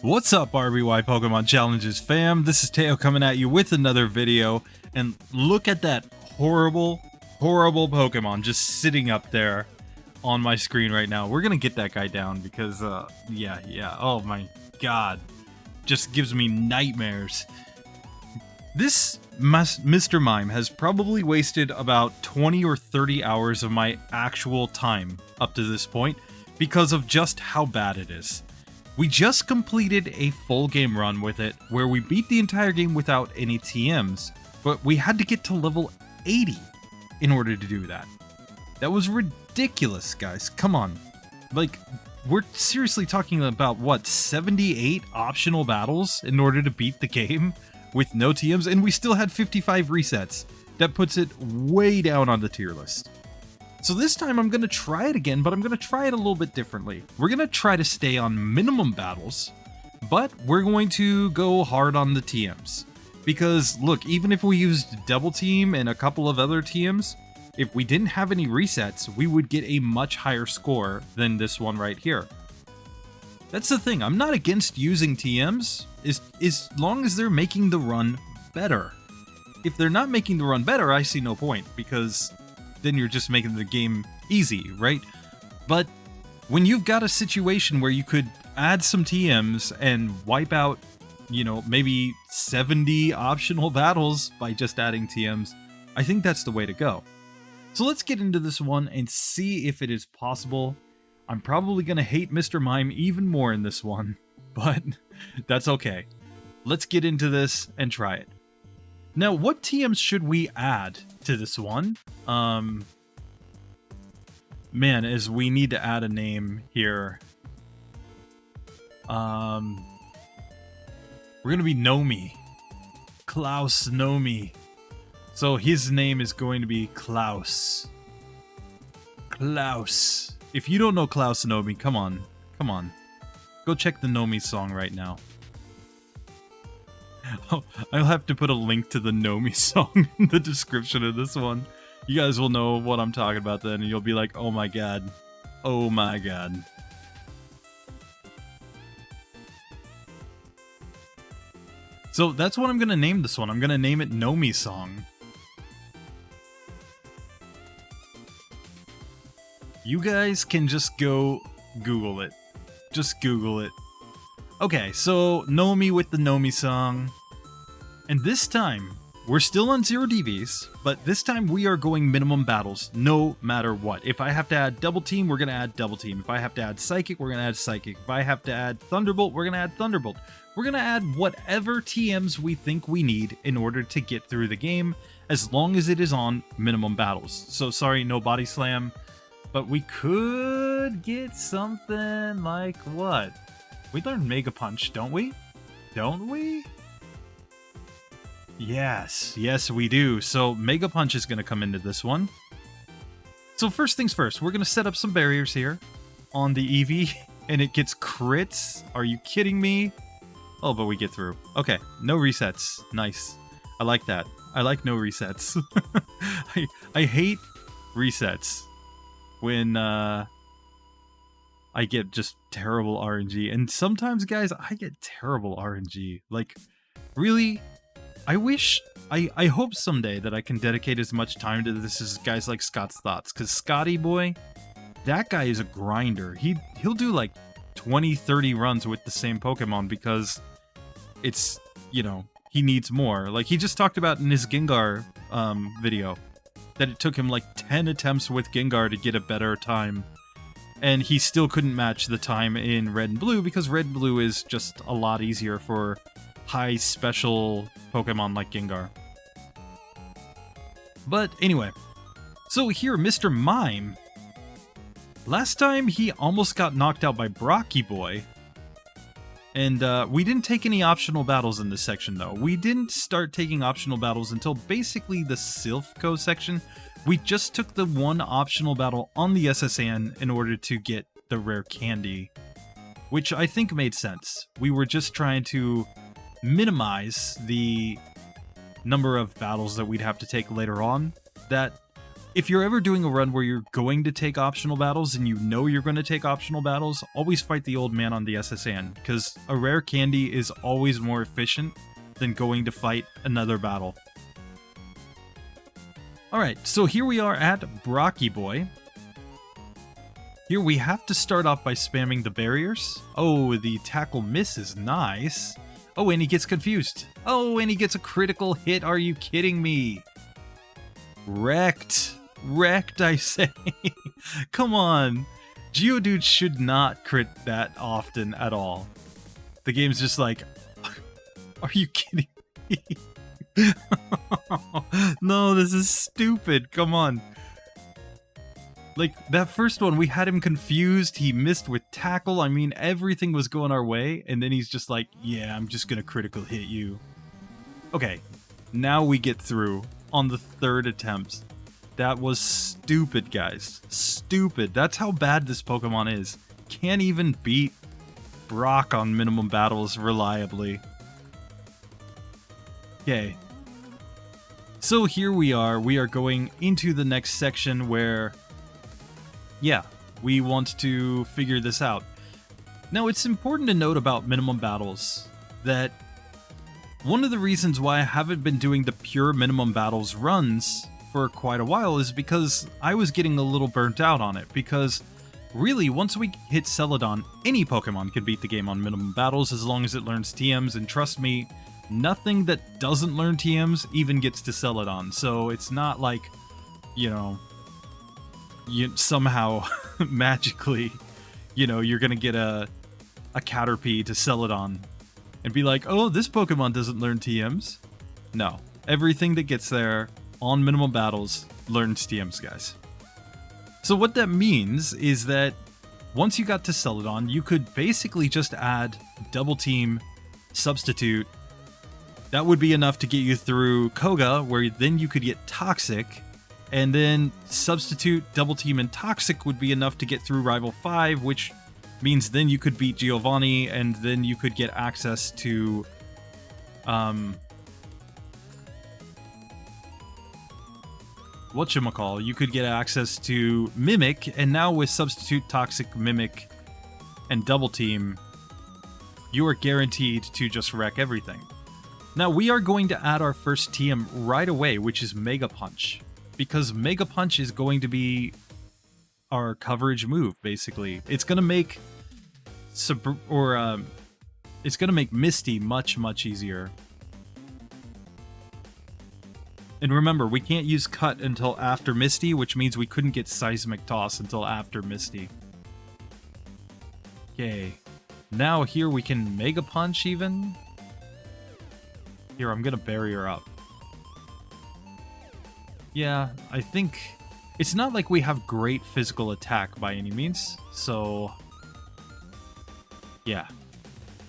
What's up, RBY Pokemon Challenges fam? This is Teo coming at you with another video, and look at that horrible Pokemon just sitting up there on my screen right now. We're gonna get that guy down because, yeah, oh my god, just gives me nightmares. This Mr. Mime has probably wasted about 20 or 30 hours of my actual time up to this point because of just how bad it is. We just completed a full game run with it, where we beat the entire game without any TMs, but we had to get to level 80 in order to do that. That was ridiculous, guys. Come on. Like, we're seriously talking about, what, 78 optional battles in order to beat the game with no TMs, and we still had 55 resets. That puts it way down on the tier list. So this time I'm going to try it again, but I'm going to try it a little bit differently. We're going to try to stay on minimum battles, but we're going to go hard on the TMs. Because, look, even if we used Double Team and a couple of other TMs, if we didn't have any resets, we would get a much higher score than this one right here. That's the thing, I'm not against using TMs, as long as they're making the run better. If they're not making the run better, I see no point, because then you're just making the game easy, right? But when you've got a situation where you could add some TMs and wipe out, you know, maybe 70 optional battles by just adding TMs, I think that's the way to go. So let's get into this one and see if it is possible. I'm probably going to hate Mr. Mime even more in this one, but that's okay. Let's get into this and try it. Now, what TMs should we add to this one? Man, as we need to add a name here. We're gonna be Nomi. Klaus Nomi. So his name is going to be Klaus. Klaus. If you don't know Klaus Nomi, come on. Go check the Nomi song right now. Oh, I'll have to put a link to the Nomi song in the description of this one. You guys will know what I'm talking about then, and you'll be like, oh my god. Oh my god. So that's what I'm going to name this one. I'm going to name it Nomi Song. You guys can just go Google it. Just Google it. Okay, so Nomi with the Nomi Song. And this time, we're still on 0 DVs, but this time we are going minimum battles, no matter what. If I have to add Double Team, we're going to add Double Team. If I have to add Psychic, we're going to add Psychic. If I have to add Thunderbolt, we're going to add Thunderbolt. We're going to add whatever TMs we think we need in order to get through the game, as long as it is on minimum battles. So sorry, no Body Slam, but we could get something like what? We learned Mega Punch, don't we? Don't we? Yes, we do. So Mega Punch is going to come into this one. So first things first, we're going to set up some barriers here on the Eevee, and it gets crits. Are you kidding me? Oh, but we get through. Okay, no resets. Nice. I like that. I like no resets. I hate resets when I get just terrible RNG. And sometimes, guys, I get terrible RNG. Like, really? I hope someday that I can dedicate as much time to this as guys like Scott's Thoughts, because Scotty boy, that guy is a grinder. He'll do like 20-30 runs with the same Pokemon because it's, you know, he needs more. Like he just talked about in his Gengar video that it took him like 10 attempts with Gengar to get a better time, and he still couldn't match the time in Red and Blue because Red and Blue is just a lot easier for high special Pokemon like Gengar. But anyway, so here, Mr. Mime. Last time he almost got knocked out by Brocky Boy. And we didn't take any optional battles in this section though. We didn't start taking optional battles until basically the Silphco section. We just took the one optional battle on the SSN in order to get the rare candy, which I think made sense. We were just trying to minimize the number of battles that we'd have to take later on. That if you're ever doing a run where you're going to take optional battles and you know you're going to take optional battles, always fight the old man on the SSN, because a rare candy is always more efficient than going to fight another battle. Alright, so here we are at Brocky Boy. Here we have to start off by spamming the barriers. Oh, the tackle miss is nice. Oh, and he gets confused. Oh, and he gets a critical hit. Are you kidding me? Wrecked. Wrecked, I say. Come on. Geodude should not crit that often at all. The game's just like, are you kidding me? No, this is stupid. Come on. Like, that first one, we had him confused, he missed with tackle, I mean, everything was going our way, and then he's just like, yeah, I'm just gonna critical hit you. Okay, now we get through on the third attempt. That was stupid, guys. Stupid. That's how bad this Pokemon is. Can't even beat Brock on minimum battles reliably. Okay. So here we are going into the next section where... yeah, we want to figure this out. Now, it's important to note about minimum battles that one of the reasons why I haven't been doing the pure minimum battles runs for quite a while is because I was getting a little burnt out on it. Because really, once we hit Celadon, any Pokemon can beat the game on minimum battles as long as it learns TMs, and trust me, nothing that doesn't learn TMs even gets to Celadon. So it's not like, you know... you somehow magically, you know, you're gonna get a Caterpie to Celadon and be like, oh, this Pokemon doesn't learn TMs. No, everything that gets there on minimum battles learns TMs, guys. So what that means is that once you got to Celadon, you could basically just add Double Team, Substitute. That would be enough to get you through Koga, where then you could get Toxic. And then Substitute, Double Team, and Toxic would be enough to get through Rival 5, which means then you could beat Giovanni, and then you could get access to... whatchamacall, you could get access to Mimic, and now with Substitute, Toxic, Mimic, and Double Team, you are guaranteed to just wreck everything. Now, we are going to add our first TM right away, which is Mega Punch. Because Mega Punch is going to be our coverage move, basically. It's going to make it's going to make Misty much, much easier. And remember, we can't use Cut until after Misty, which means we couldn't get Seismic Toss until after Misty. Okay. Now here we can Mega Punch even. Here, I'm going to Barrier up. Yeah, I think it's not like we have great physical attack by any means, so yeah.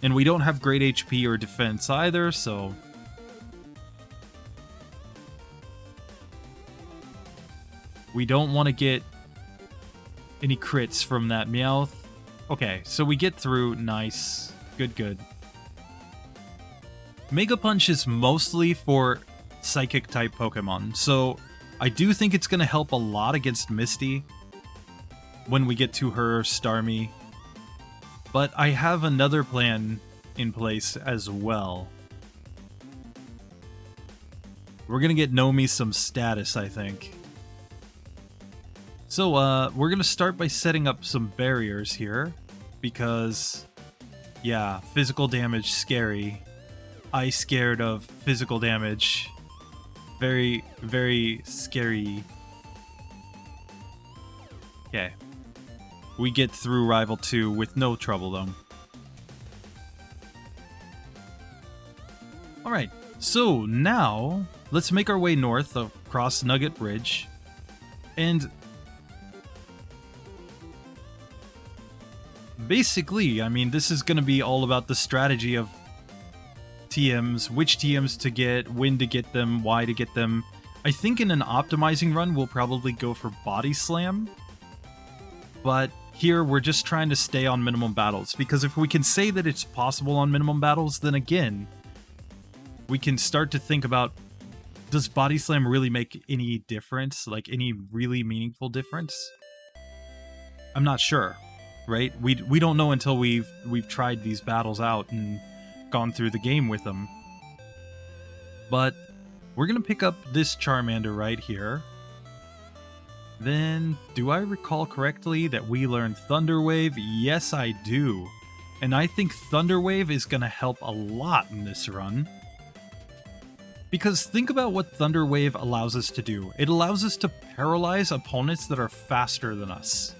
And we don't have great HP or defense either, so we don't want to get any crits from that Meowth. Okay, so we get through. Nice. Good, good. Mega Punch is mostly for Psychic-type Pokemon, so I do think it's going to help a lot against Misty when we get to her Starmie. But I have another plan in place as well. We're going to get Nomi some status, I think. So, we're going to start by setting up some barriers here. Because, yeah, physical damage, scary. I scared of physical damage. Very, very scary. Okay. We get through Rival 2 with no trouble, though. Alright, so now, let's make our way north across Nugget Bridge. And basically, I mean, this is going to be all about the strategy of TMs, which TMs to get, when to get them, why to get them. I think in an optimizing run, we'll probably go for Body Slam. But here, we're just trying to stay on minimum battles. Because if we can say that it's possible on minimum battles, then again, we can start to think about does Body Slam really make any difference? Like, any really meaningful difference? I'm not sure, right? We don't know until we've tried these battles out and gone through the game with them. But we're gonna pick up this Charmander right here. Then, do I recall correctly that we learned Thunder Wave? Yes, I do. And I think Thunder Wave is gonna help a lot in this run. Because think about what Thunder Wave allows us to do. It allows us to paralyze opponents that are faster than us.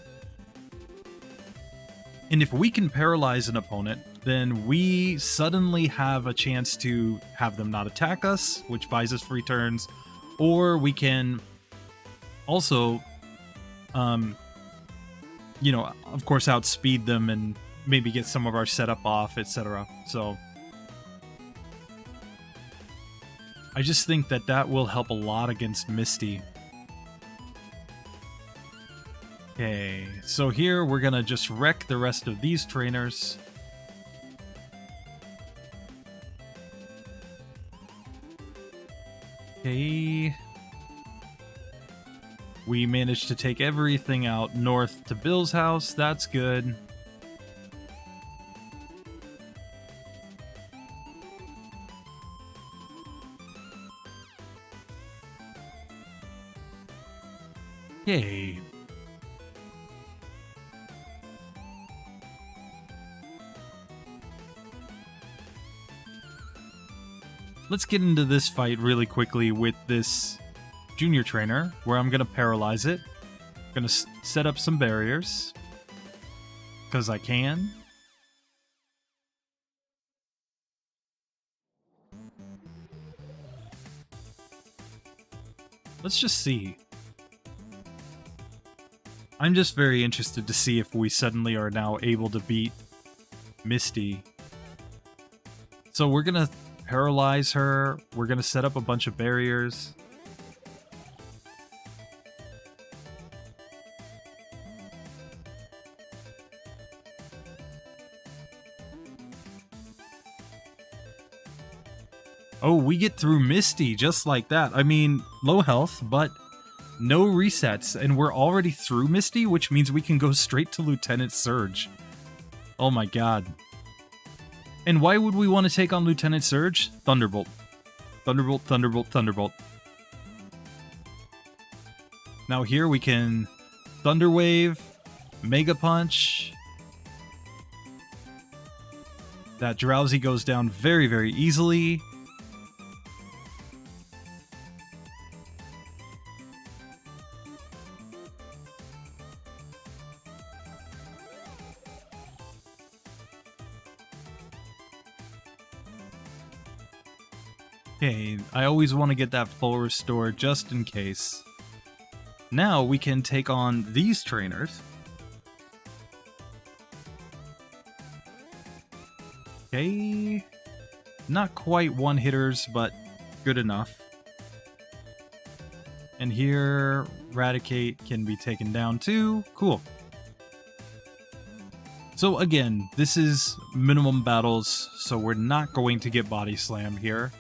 And if we can paralyze an opponent, then we suddenly have a chance to have them not attack us, which buys us free turns, or we can also, you know, of course, outspeed them and maybe get some of our setup off, etc. So I just think that that will help a lot against Misty. Okay, so here we're gonna just wreck the rest of these trainers. Okay. We managed to take everything out north to Bill's house. That's good. Yay. Let's get into this fight really quickly with this junior trainer, where I'm going to paralyze it. I'm going to set up some barriers, because I can. Let's just see. I'm just very interested to see if we suddenly are now able to beat Misty. So we're going to paralyze her. We're going to set up a bunch of barriers. Oh, we get through Misty just like that. I mean, low health, but no resets, and we're already through Misty, which means we can go straight to Lieutenant Surge. Oh my god. And why would we want to take on Lieutenant Surge? Thunderbolt. Thunderbolt, Thunderbolt, Thunderbolt. Now here we can Thunder Wave, Mega Punch. That Drowsy goes down very, very easily. Okay, I always want to get that full restore just in case. Now we can take on these trainers. Okay, not quite one-hitters, but good enough. And here, Raticate can be taken down too. Cool. So again, this is minimum battles, so we're not going to get Body Slam here.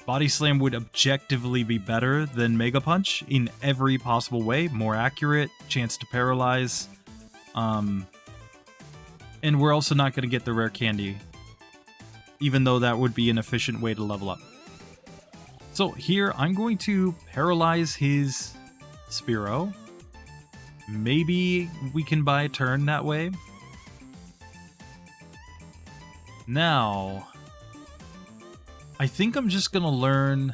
Body Slam would objectively be better than Mega Punch in every possible way. More accurate, chance to paralyze. And we're also not going to get the rare candy, even though that would be an efficient way to level up. So here, I'm going to paralyze his Spearow. Maybe we can buy a turn that way. Now, I think I'm just gonna learn...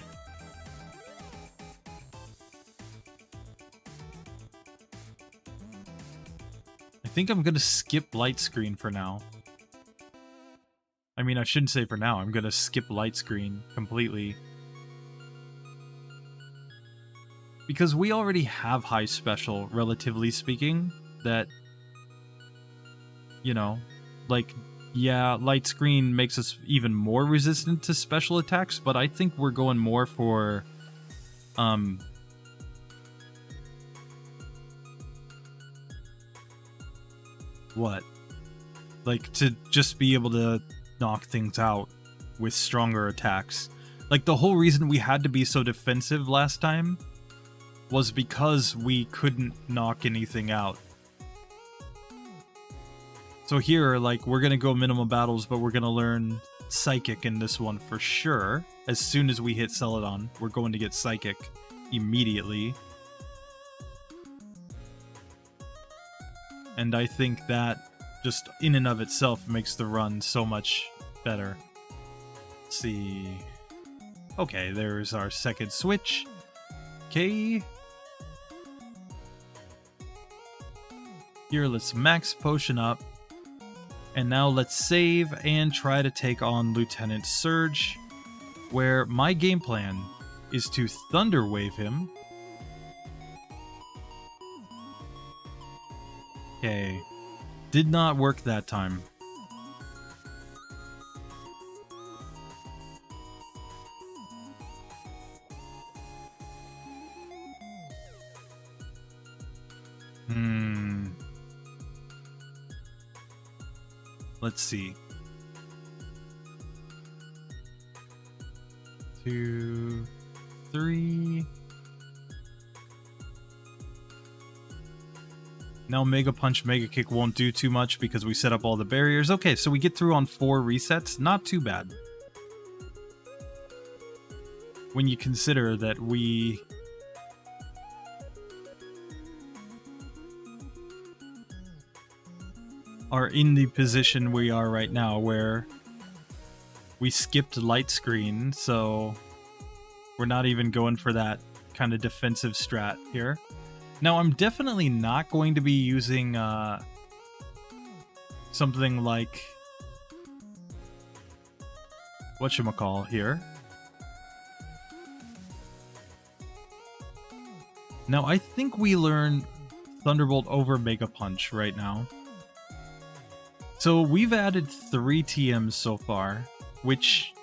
I think I'm gonna skip Light Screen for now. I mean, I shouldn't say for now. I'm gonna skip Light Screen completely. Because we already have high special, relatively speaking, that... You know, like... Yeah, Light Screen makes us even more resistant to special attacks, but I think we're going more for, what? Like, to just be able to knock things out with stronger attacks. Like, the whole reason we had to be so defensive last time was because we couldn't knock anything out. So here, like, we're gonna go minimum battles, but we're gonna learn Psychic in this one for sure. As soon as we hit Celadon, we're going to get Psychic immediately. And I think that just in and of itself makes the run so much better. Let's see. Okay, there's our second switch. Okay. Here, let's max potion up. And now let's save and try to take on Lieutenant Surge, where my game plan is to Thunder Wave him. Okay. Did not work that time. Let's see. 2, 3. Now Mega Punch, Mega Kick won't do too much because we set up all the barriers. Okay, so we get through on 4 resets. Not too bad. When you consider that we... are in the position we are right now, where we skipped light screen, so we're not even going for that kind of defensive strat here. Now, I'm definitely not going to be using something like whatchamacall here. Now, I think we learn Thunderbolt over Mega Punch right now. So we've added 3 TMs so far, which,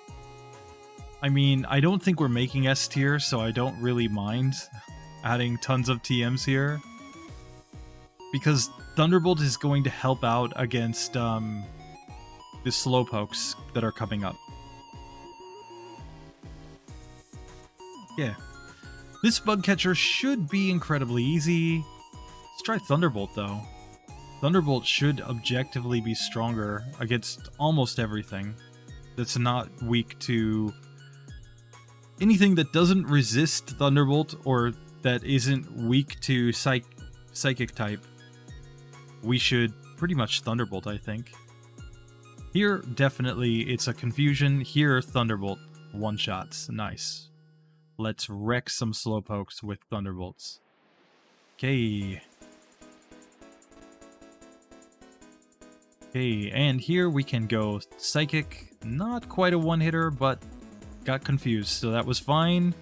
I mean, I don't think we're making S tier, so I don't really mind adding tons of TMs here. Because Thunderbolt is going to help out against the Slowpokes that are coming up. Yeah. This bug catcher should be incredibly easy. Let's try Thunderbolt, though. Thunderbolt should objectively be stronger against almost everything that's not weak to anything that doesn't resist Thunderbolt or that isn't weak to Psychic type. We should pretty much Thunderbolt, I think. Here, definitely, it's a confusion. Here, Thunderbolt one-shots. Nice. Let's wreck some Slowpokes with Thunderbolts. Okay. Okay, and here we can go Psychic. Not quite a one-hitter, but got confused, so that was fine.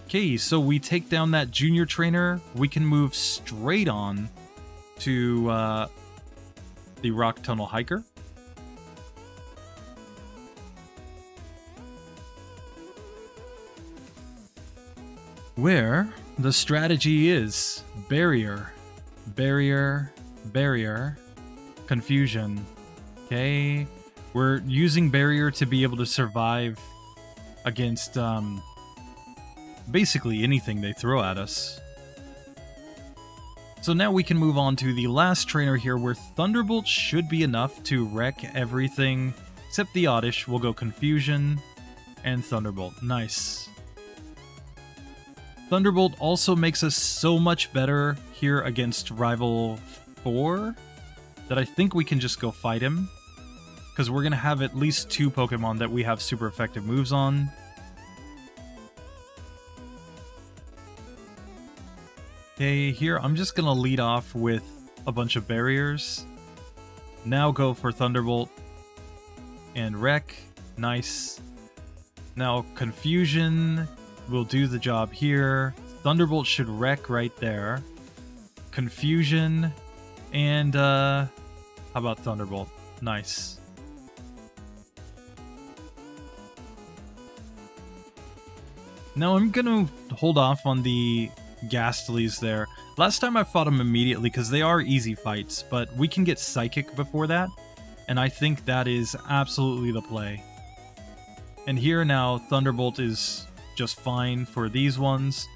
Okay, so we take down that junior trainer. We can move straight on to the Rock Tunnel Hiker. Where the strategy is barrier, barrier, barrier, confusion. Okay, we're using barrier to be able to survive against basically anything they throw at us. So now we can move on to the last trainer here, where Thunderbolt should be enough to wreck everything except the Oddish. We'll go Confusion and Thunderbolt. Nice. Thunderbolt also makes us so much better here against Rival 4 that I think we can just go fight him, because we're going to have at least 2 Pokemon that we have super effective moves on. Okay, here I'm just going to lead off with a bunch of barriers. Now go for Thunderbolt and wreck. Nice. Now Confusion will do the job here. Thunderbolt should wreck right there. Confusion and how about Thunderbolt? Nice. Now I'm gonna hold off on the Ghastlies there. Last time I fought them immediately because they are easy fights, but we can get Psychic before that, and I think that is absolutely the play. And here now, Thunderbolt is just fine for these ones.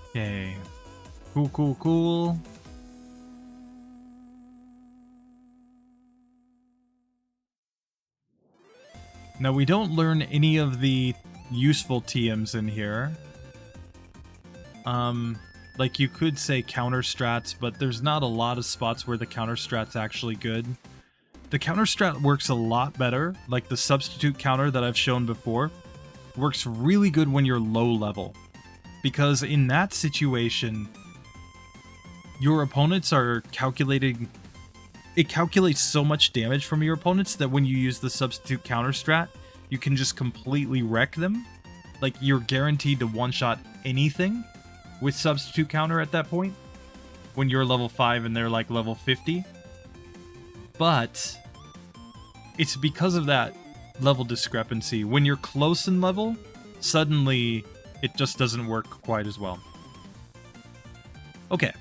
Okay. Cool. Now, we don't learn any of the useful TMs in here. Like you could say counter strats, but there's not a lot of spots where the counter strat's actually good. The counter strat works a lot better, like the substitute counter that I've shown before, works really good when you're low level. Because in that situation, your opponents are calculating... It calculates so much damage from your opponents that when you use the substitute counter strat, you can just completely wreck them. Like, you're guaranteed to one-shot anything with substitute counter at that point, when you're level 5 and they're like level 50. But it's because of that level discrepancy. When you're close in level, suddenly it just doesn't work quite as well. Okay,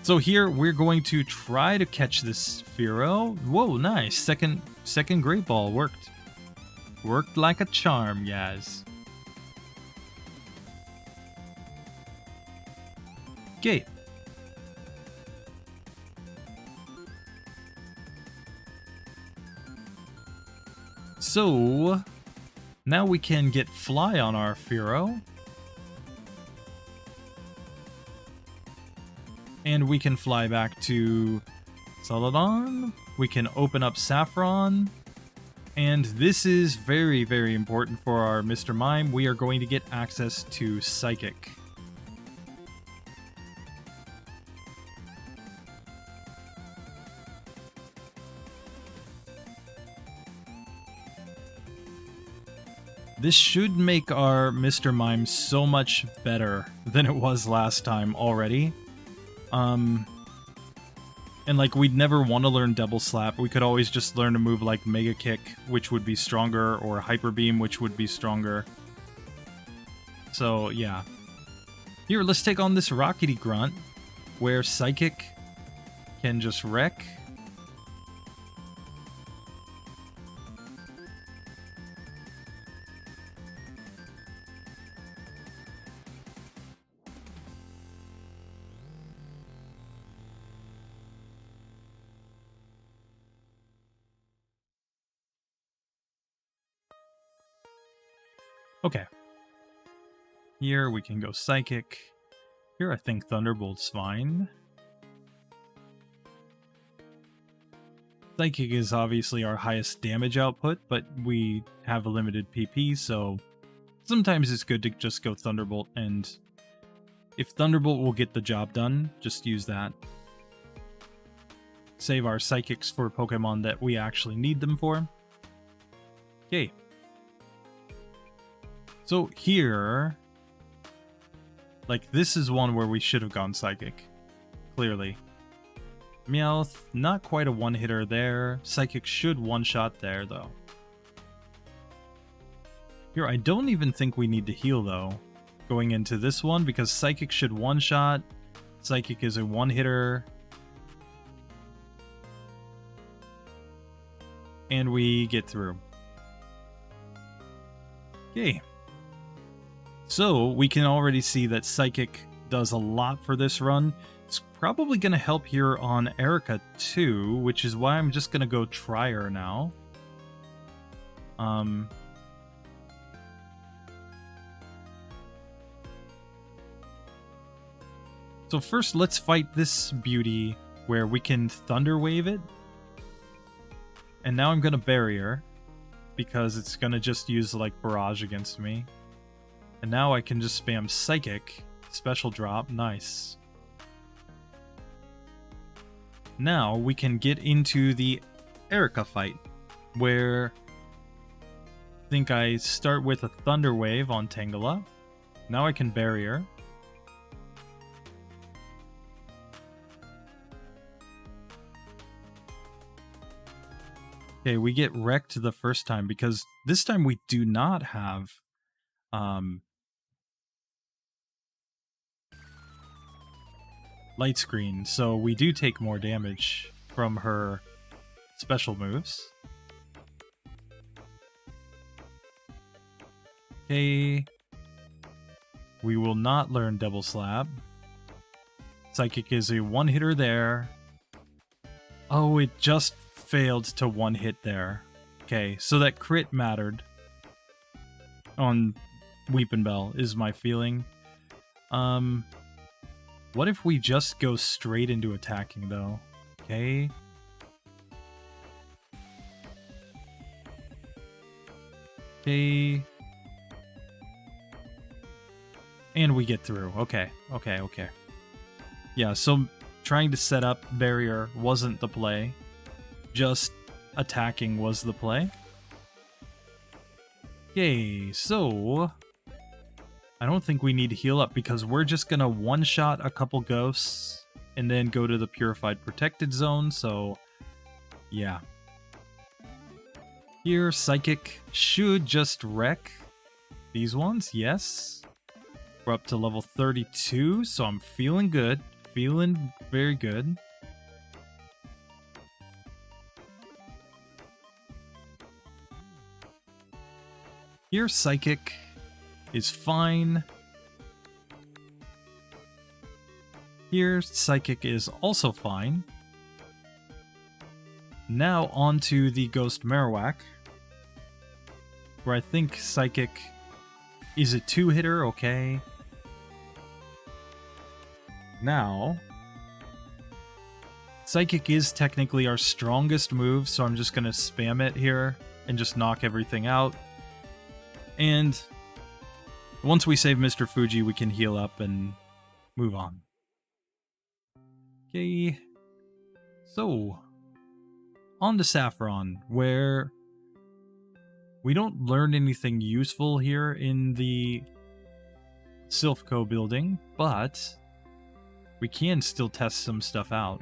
so here we're going to try to catch this Fearow. Whoa, nice. Second Great Ball worked. Worked like a charm, guys. Okay. So, now we can get Fly on our Fearow. And we can fly back to Celadon. We can open up Saffron. And this is very, very important for our Mr. Mime. We are going to get access to Psychic. This should make our Mr. Mime so much better than it was last time already. And like, we'd never want to learn Double Slap. We could always just learn a move like Mega Kick, which would be stronger, or Hyper Beam, which would be stronger. So, yeah. Here, let's take on this Rockety Grunt, where Psychic can just wreck. Okay. Here we can go Psychic. Here I think Thunderbolt's fine. Psychic is obviously our highest damage output, but we have a limited PP, so sometimes it's good to just go Thunderbolt, and if Thunderbolt will get the job done, just use that. Save our Psychics for Pokemon that we actually need them for. Okay. So here, like, this is one where we should have gone Psychic, clearly. Meowth, not quite a one-hitter there. Psychic should one-shot there, though. Here, I don't even think we need to heal, though, going into this one, because Psychic should one-shot. Psychic is a one-hitter. And we get through. Okay. So, we can already see that Psychic does a lot for this run. It's probably going to help here on Erica too, which is why I'm just going to go try her now. So first, let's fight this beauty where we can Thunder Wave it. And now I'm going to Barrier, because it's going to just use like Barrage against me. And now I can just spam Psychic. Special drop. Nice. Now we can get into the Erica fight, where I think I start with a Thunder Wave on Tangela. Now I can Barrier. Okay, we get wrecked the first time because this time we do not have light screen, so we do take more damage from her special moves. Okay. We will not learn Double Slab. Psychic is a one-hitter there. Oh, it just failed to one-hit there. Okay, so that crit mattered on Weepin' Bell, is my feeling. What if we just go straight into attacking, though? Okay. Okay. And we get through. Okay. Yeah, so trying to set up barrier wasn't the play. Just attacking was the play. Okay, so I don't think we need to heal up because we're just gonna one-shot a couple ghosts and then go to the Purified Protected Zone, so yeah. Here, Psychic should just wreck these ones, yes. We're up to level 32, so I'm feeling good. Feeling very good. Here, Psychic is fine. Here, Psychic is also fine. Now on to the Ghost Marowak, where I think Psychic is a two-hitter, okay. Now, Psychic is technically our strongest move, so I'm just going to spam it here and just knock everything out. And once we save Mr. Fuji, we can heal up and move on. Okay, so on to Saffron, where we don't learn anything useful here in the Silphco building, but we can still test some stuff out.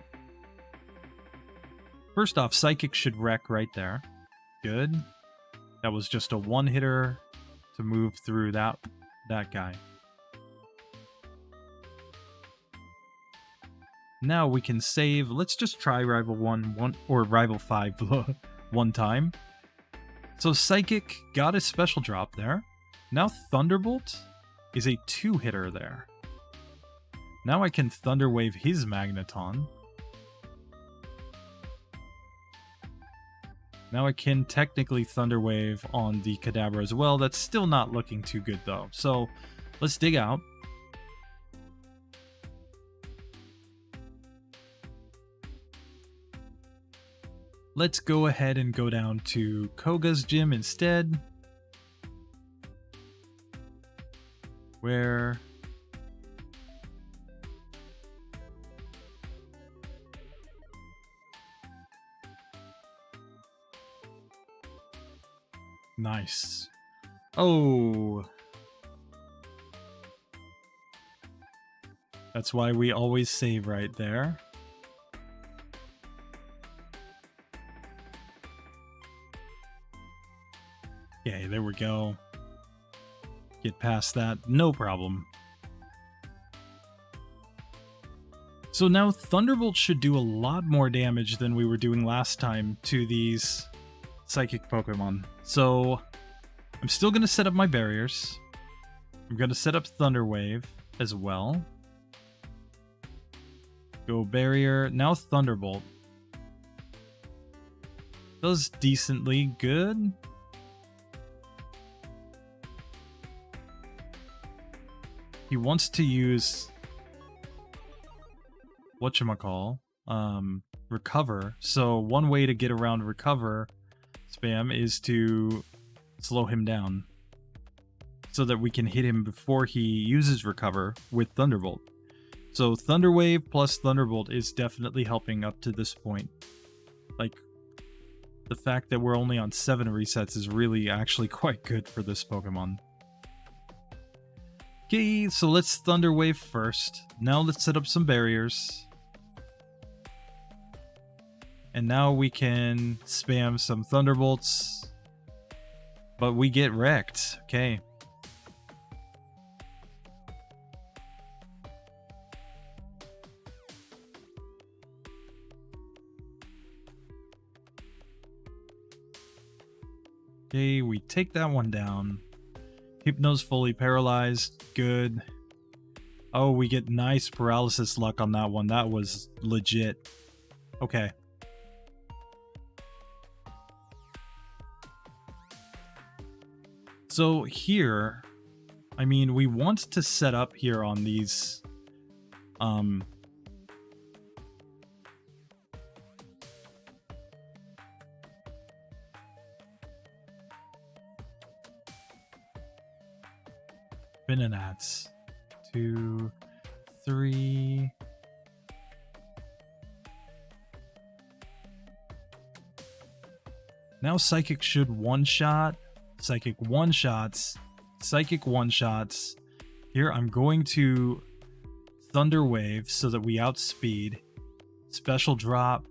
First off, Psychic should wreck right there. Good. That was just a one-hitter to move through that guy. Now we can save. Let's just try Rival 1 or Rival 5 one time. So Psychic got a special drop there. Now Thunderbolt is a two-hitter there. Now I can Thunder Wave his Magneton. Now I can technically Thunder Wave on the Kadabra as well. That's still not looking too good though. So let's dig out. Let's go ahead and go down to Koga's gym instead. Where nice. Oh. That's why we always save right there. Okay, there we go. Get past that, no problem. So now Thunderbolt should do a lot more damage than we were doing last time to these Psychic Pokemon. So I'm still going to set up my barriers. I'm going to set up Thunder Wave as well. Go barrier. Now Thunderbolt. Does decently good. He wants to use whatchamacall, recover. So one way to get around recover spam is to slow him down so that we can hit him before he uses recover with Thunderbolt. So Thunder Wave plus Thunderbolt is definitely helping up to this point. Like, the fact that we're only on 7 resets is really actually quite good for this Pokemon. Okay, so let's Thunder Wave first. Now let's set up some barriers. And now we can spam some Thunderbolts. But we get wrecked. Okay. Okay, we take that one down. Hypno's fully paralyzed. Good. Oh, we get nice paralysis luck on that one. That was legit. Okay. So here, I mean, we want to set up here on these Venonats. 2, 3. Now Psychic should one-shot. Psychic one-shots. Psychic one-shots. Here I'm going to Thunder Wave so that we outspeed. Special drop.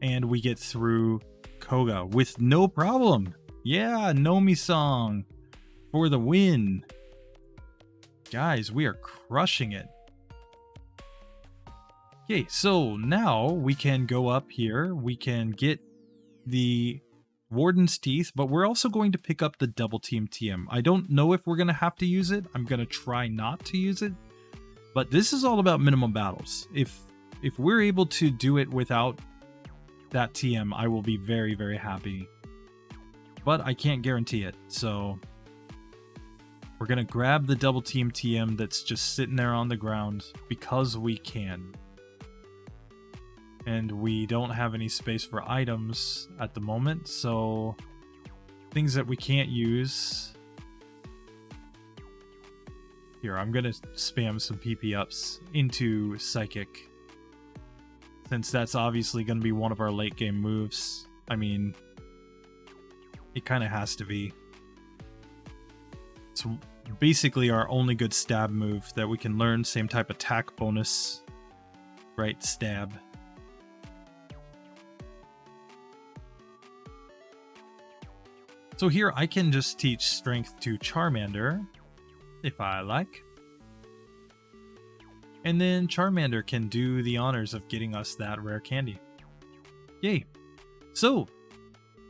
And we get through Koga with no problem. Yeah, Nomi song for the win. Guys, we are crushing it. Okay, so now we can go up here. We can get the Warden's Teeth, but we're also going to pick up the Double Team TM. I don't know if we're going to have to use it. I'm going to try not to use it. But this is all about minimum battles. If we're able to do it without that TM, I will be very, very happy. But I can't guarantee it, so we're going to grab the Double Team TM that's just sitting there on the ground because we can. And we don't have any space for items at the moment, so things that we can't use. Here, I'm going to spam some PP ups into Psychic, since that's obviously going to be one of our late game moves. I mean, it kind of has to be. It's basically our only good stab move that we can learn. Same type attack bonus, right? Stab. So here I can just teach Strength to Charmander, if I like. And then Charmander can do the honors of getting us that rare candy. Yay. So,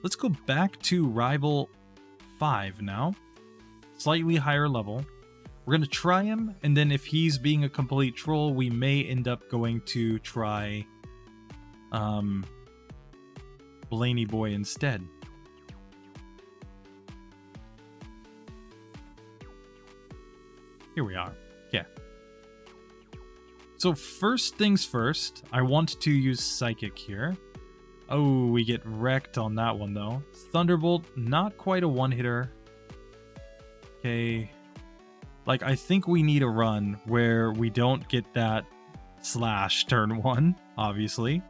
let's go back to Rival 5 now. Slightly higher level. We're going to try him, and then if he's being a complete troll, we may end up going to try Blaney Boy instead. Here we are. Yeah. So first things first, I want to use Psychic here. Oh, we get wrecked on that one though. Thunderbolt, not quite a one-hitter. Okay. Like, I think we need a run where we don't get that slash turn 1, obviously.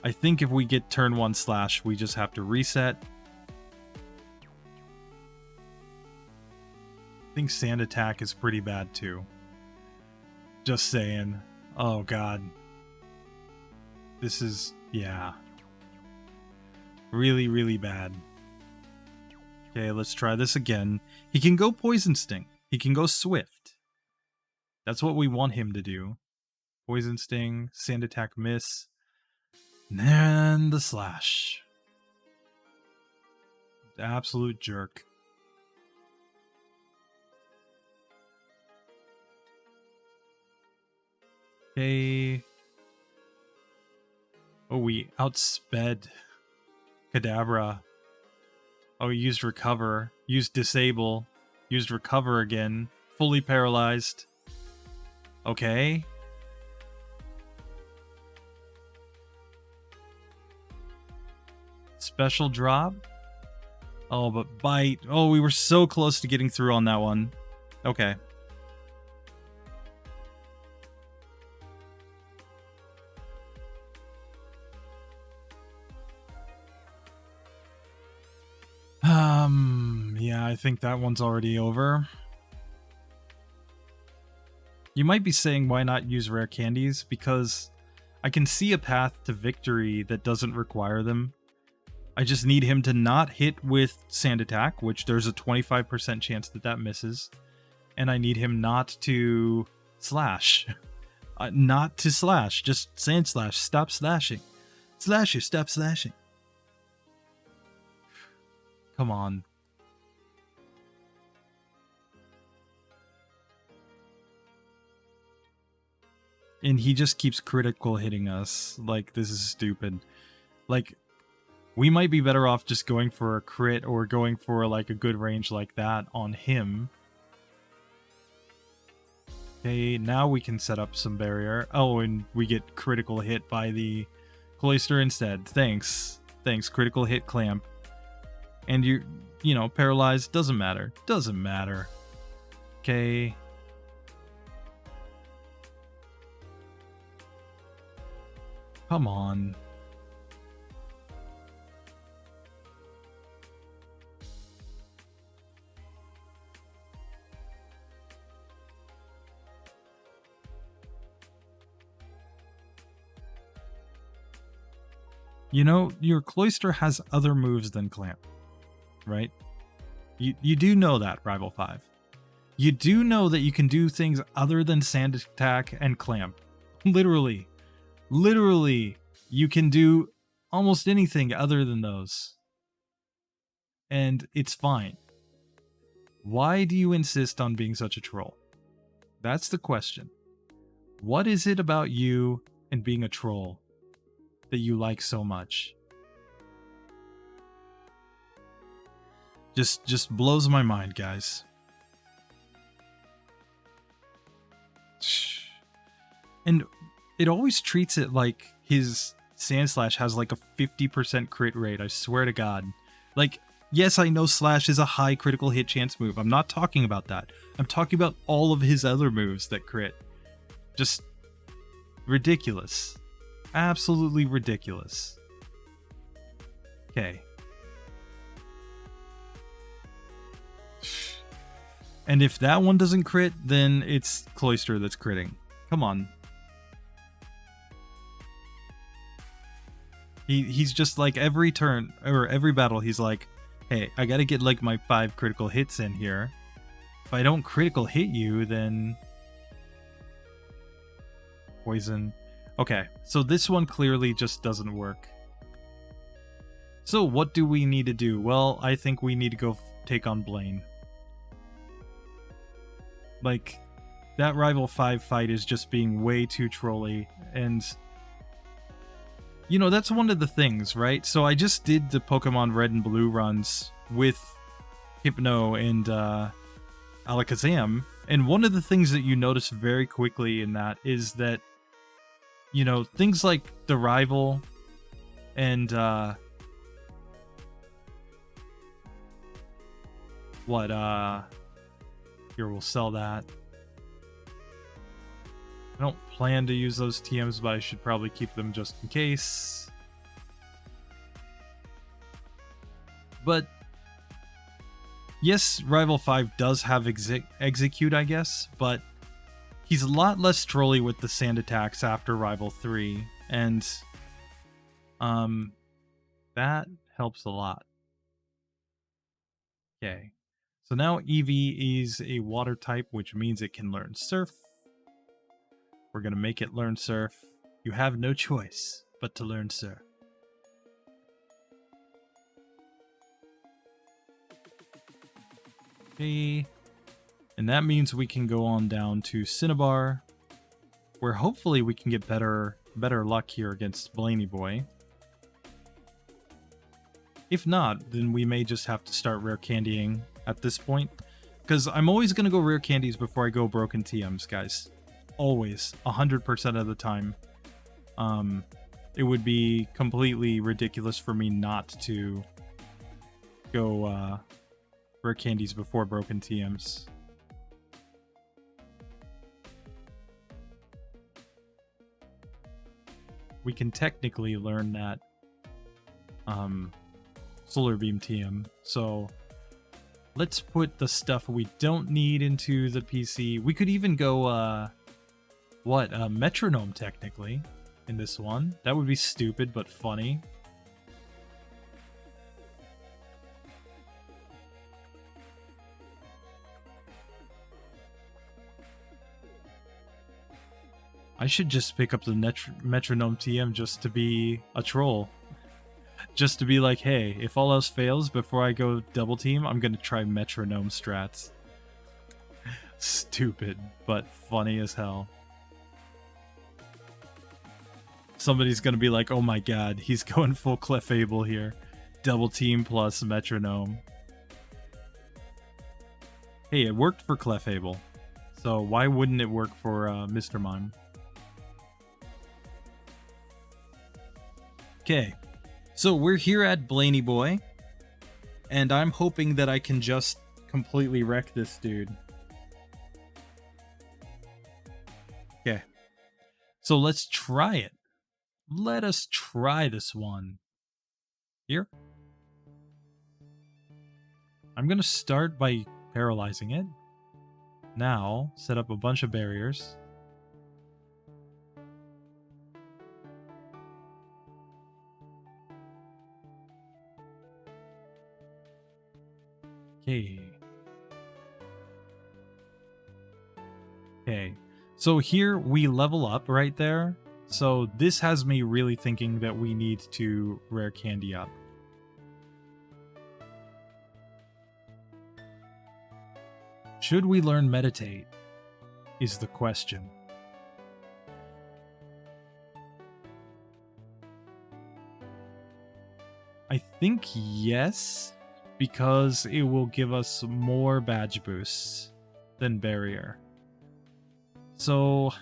I think if we get turn 1 slash, we just have to reset. I think Sand Attack is pretty bad too. Just saying. Oh god. This is, yeah. Really, really bad. Okay, let's try this again. He can go Poison Sting. He can go Swift. That's what we want him to do. Poison Sting, Sand Attack miss, and the slash. Absolute jerk. Okay. Oh, we outsped Kadabra. Oh, he used Recover. Used Disable. Used Recover again. Fully paralyzed. Okay. Special drop. Oh, but Bite. Oh, we were so close to getting through on that one. Okay. Yeah, I think that one's already over. You might be saying why not use rare candies, because I can see a path to victory that doesn't require them. I just need him to not hit with Sand Attack, which there's a 25% chance that that misses. And I need him not to slash. Not to slash, just Sand Slash. Stop slashing. Slasher, stop slashing. Come on. And he just keeps critical hitting us. Like, this is stupid. Like, we might be better off just going for a crit or going for, like, a good range like that on him. Okay, now we can set up some barrier. Oh, and we get critical hit by the Cloyster instead. Thanks. Thanks, critical hit clamp. And you know, paralyzed. Doesn't matter. Doesn't matter. Okay. Come on. You know, your Cloyster has other moves than Clamp, right? You do know that, Rival 5. You do know that you can do things other than Sand Attack and Clamp. Literally. Literally, you can do almost anything other than those. And it's fine. Why do you insist on being such a troll? That's the question. What is it about you and being a troll that you like so much? Just blows my mind, guys. And it always treats it like his Sand Slash has like a 50% crit rate, I swear to God. Like, yes, I know Slash is a high critical hit chance move. I'm not talking about that. I'm talking about all of his other moves that crit. Just ridiculous. Absolutely ridiculous. Okay. And if that one doesn't crit, then it's Cloyster that's critting. Come on. He's just like every turn, or every battle, he's like, hey, I gotta get like my 5 critical hits in here. If I don't critical hit you, then... Poison. Okay, so this one clearly just doesn't work. So what do we need to do? Well, I think we need to go take on Blaine. Like, that Rival 5 fight is just being way too trolly, and... You know, that's one of the things, right? So I just did the Pokemon Red and Blue runs with Hypno and Alakazam, and one of the things that you notice very quickly in that is that, you know, things like the Rival and here, we'll sell that. I don't plan to use those TMs, but I should probably keep them just in case. But yes, Rival 5 does have Execute, I guess, but he's a lot less trolly with the Sand Attacks after Rival 3, and that helps a lot. Okay, so now Eevee is a water type, which means it can learn Surf. We're going to make it learn Surf. You have no choice but to learn Surf. Okay. And that means we can go on down to Cinnabar, where hopefully we can get better luck here against Blaney Boy. If not, then we may just have to start rare candying at this point, because I'm always going to go rare candies before I go broken TMs, guys. Always, 100% of the time. It would be completely ridiculous for me not to go rare candies before broken TMs. We can technically learn that Solar Beam TM, so let's put the stuff we don't need into the PC. We could even go Metronome, technically. in this one. That would be stupid, but funny. I should just pick up the Metronome TM just to be a troll. Just to be like, hey, if all else fails before I go double team, I'm gonna try Metronome strats. Stupid, but funny as hell. Somebody's gonna be like, oh my god, he's going full Clefable here. Double team plus Metronome. Hey, it worked for Clefable. So why wouldn't it work for Mr. Mime? Okay, so we're here at Blaney Boy, and I'm hoping that I can just completely wreck this dude. Okay, so let's try it. Let us try this one. Here. I'm gonna start by paralyzing it. Now, set up a bunch of barriers. Okay, so here we level up right there. So this has me really thinking that we need to rare candy up. Should we learn meditate? Is the question. I think yes, because it will give us more badge boosts than barrier. So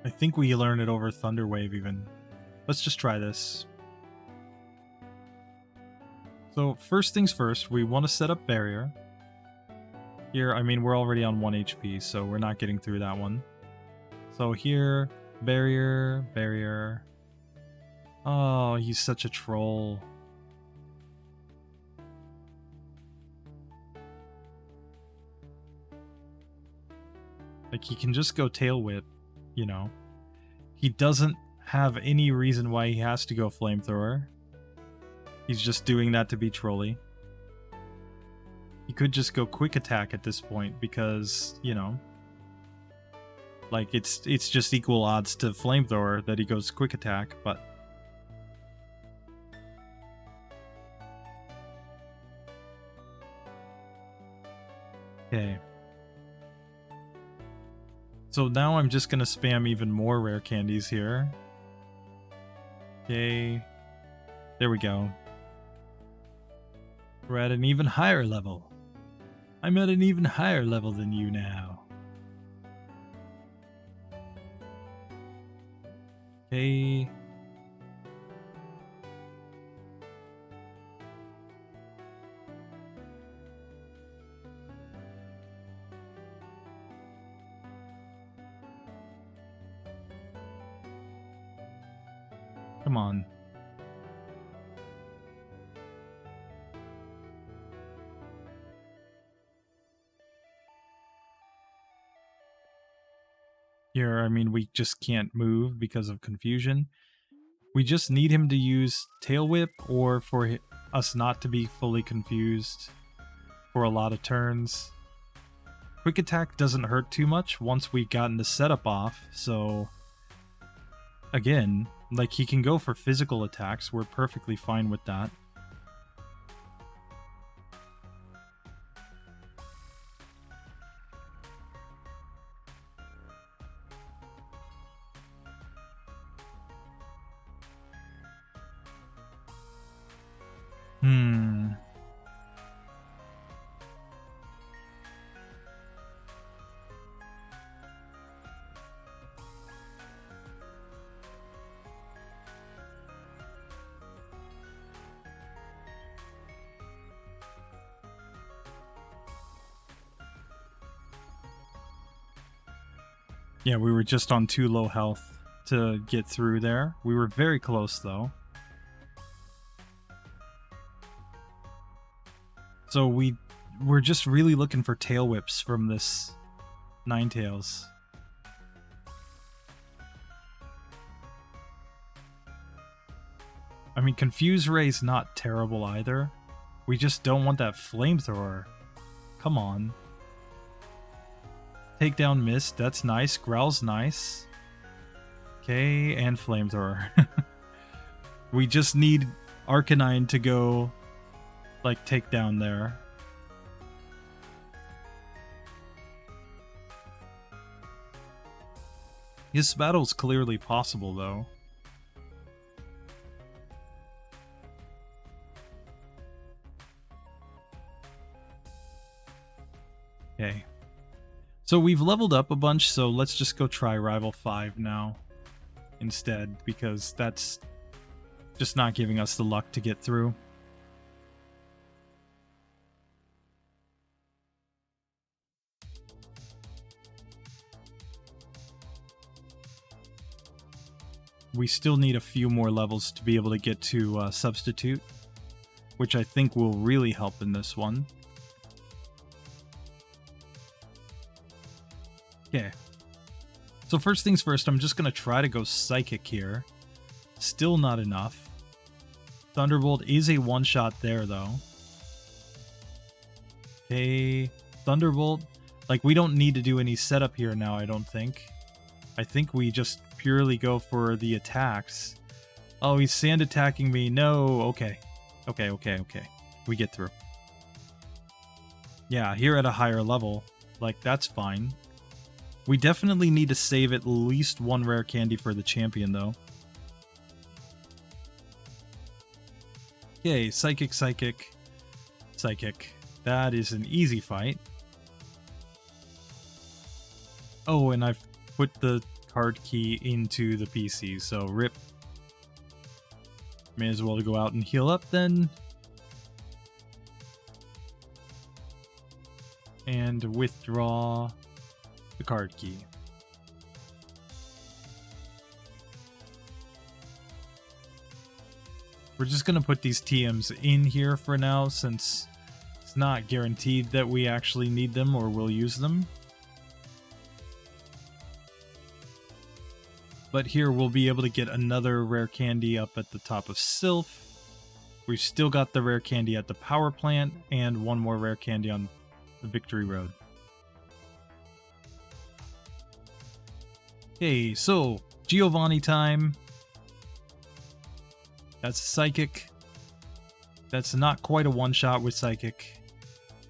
I think we learn it over Thunder Wave even. Let's just try this. So first things first, we want to set up barrier. Here, I mean, we're already on 1 HP, so we're not getting through that one. So here, barrier, barrier. Oh, he's such a troll. Like, he can just go Tail Whip, you know. He doesn't have any reason why he has to go Flamethrower. He's just doing that to be trolly. He could just go Quick Attack at this point because, you know, like it's just equal odds to Flamethrower that he goes Quick Attack, but okay. So now I'm just gonna spam even more rare candies here. Okay. There we go. We're at an even higher level. I'm at an even higher level than you now. Okay. Come on. Here, I mean, we just can't move because of confusion. We just need him to use Tail Whip or for us not to be fully confused for a lot of turns. Quick Attack doesn't hurt too much once we've gotten the setup off, so again, like, he can go for physical attacks. We're perfectly fine with that. Yeah, we were just on too low health to get through there. We were very close, though. So we're just really looking for tail whips from this Ninetales. I mean, Confuse Ray's not terrible either. We just don't want that flamethrower. Come on. Takedown Mist, that's nice. Growl's nice. Okay, and flamethrower. We just need Arcanine to go, like, take down there. This battle's clearly possible, though. Okay. So we've leveled up a bunch, so let's just go try Rival 5 now instead, because that's just not giving us the luck to get through. We still need a few more levels to be able to get to Substitute, which I think will really help in this one. Okay. So first things first, I'm just going to try to go Psychic here. Still not enough. Thunderbolt is a one-shot there, though. Okay. Thunderbolt. Like, we don't need to do any setup here now, I don't think. I think we just purely go for the attacks. Oh, he's sand attacking me. No. Okay. Okay. We get through. Yeah, here at a higher level. Like, that's fine. We definitely need to save at least one rare candy for the champion, though. Okay, Psychic. That is an easy fight. Oh, and I've put the card key into the PC, so rip. May as well go out and heal up then. And withdraw the card key. We're just going to put these TMs in here for now, since it's not guaranteed that we actually need them or will use them. But here we'll be able to get another rare candy up at the top of Sylph. We've still got the rare candy at the power plant, and one more rare candy on the Victory Road. Okay, so Giovanni time. That's Psychic. That's not quite a one-shot with Psychic.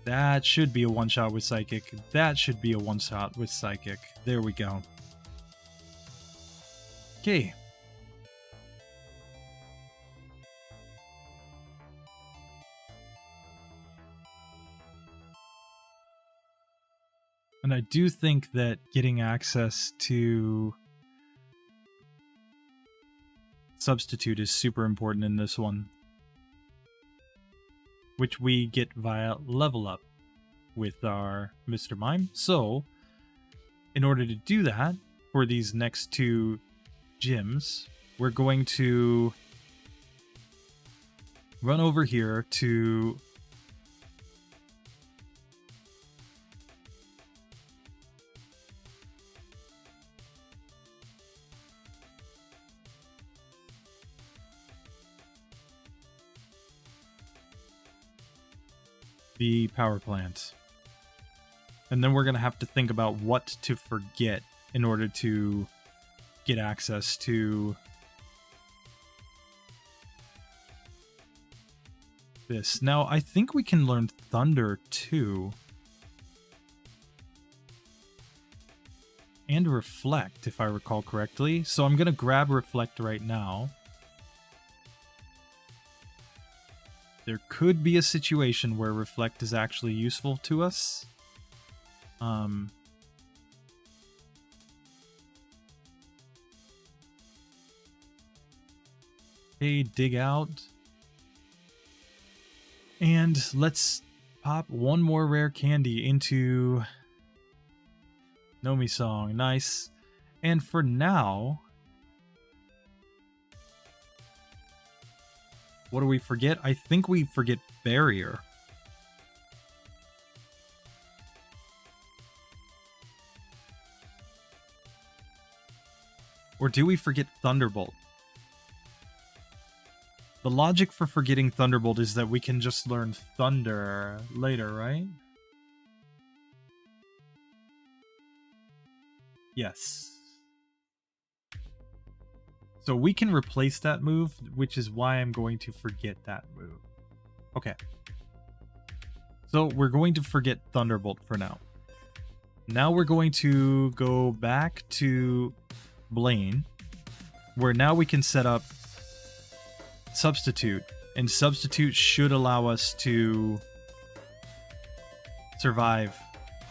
That should be a one-shot with Psychic. That should be a one-shot with Psychic. There we go. Okay. And I do think that getting access to Substitute is super important in this one, which we get via level up with our Mr. Mime. So, in order to do that, for these next two gyms, we're going to run over here to the power plant. And then we're going to have to think about what to forget in order to get access to this. Now, I think we can learn Thunder too. And Reflect, if I recall correctly. So I'm going to grab Reflect right now. There could be a situation where Reflect is actually useful to us. Okay, dig out. And let's pop one more rare candy into Nomi Song. Nice. And for now, what do we forget? I think we forget Barrier. Or do we forget Thunderbolt? The logic for forgetting Thunderbolt is that we can just learn Thunder later, right? Yes. So we can replace that move, which is why I'm going to forget that move. Okay. So we're going to forget Thunderbolt for now. Now we're going to go back to Blaine, where now we can set up Substitute, and Substitute should allow us to survive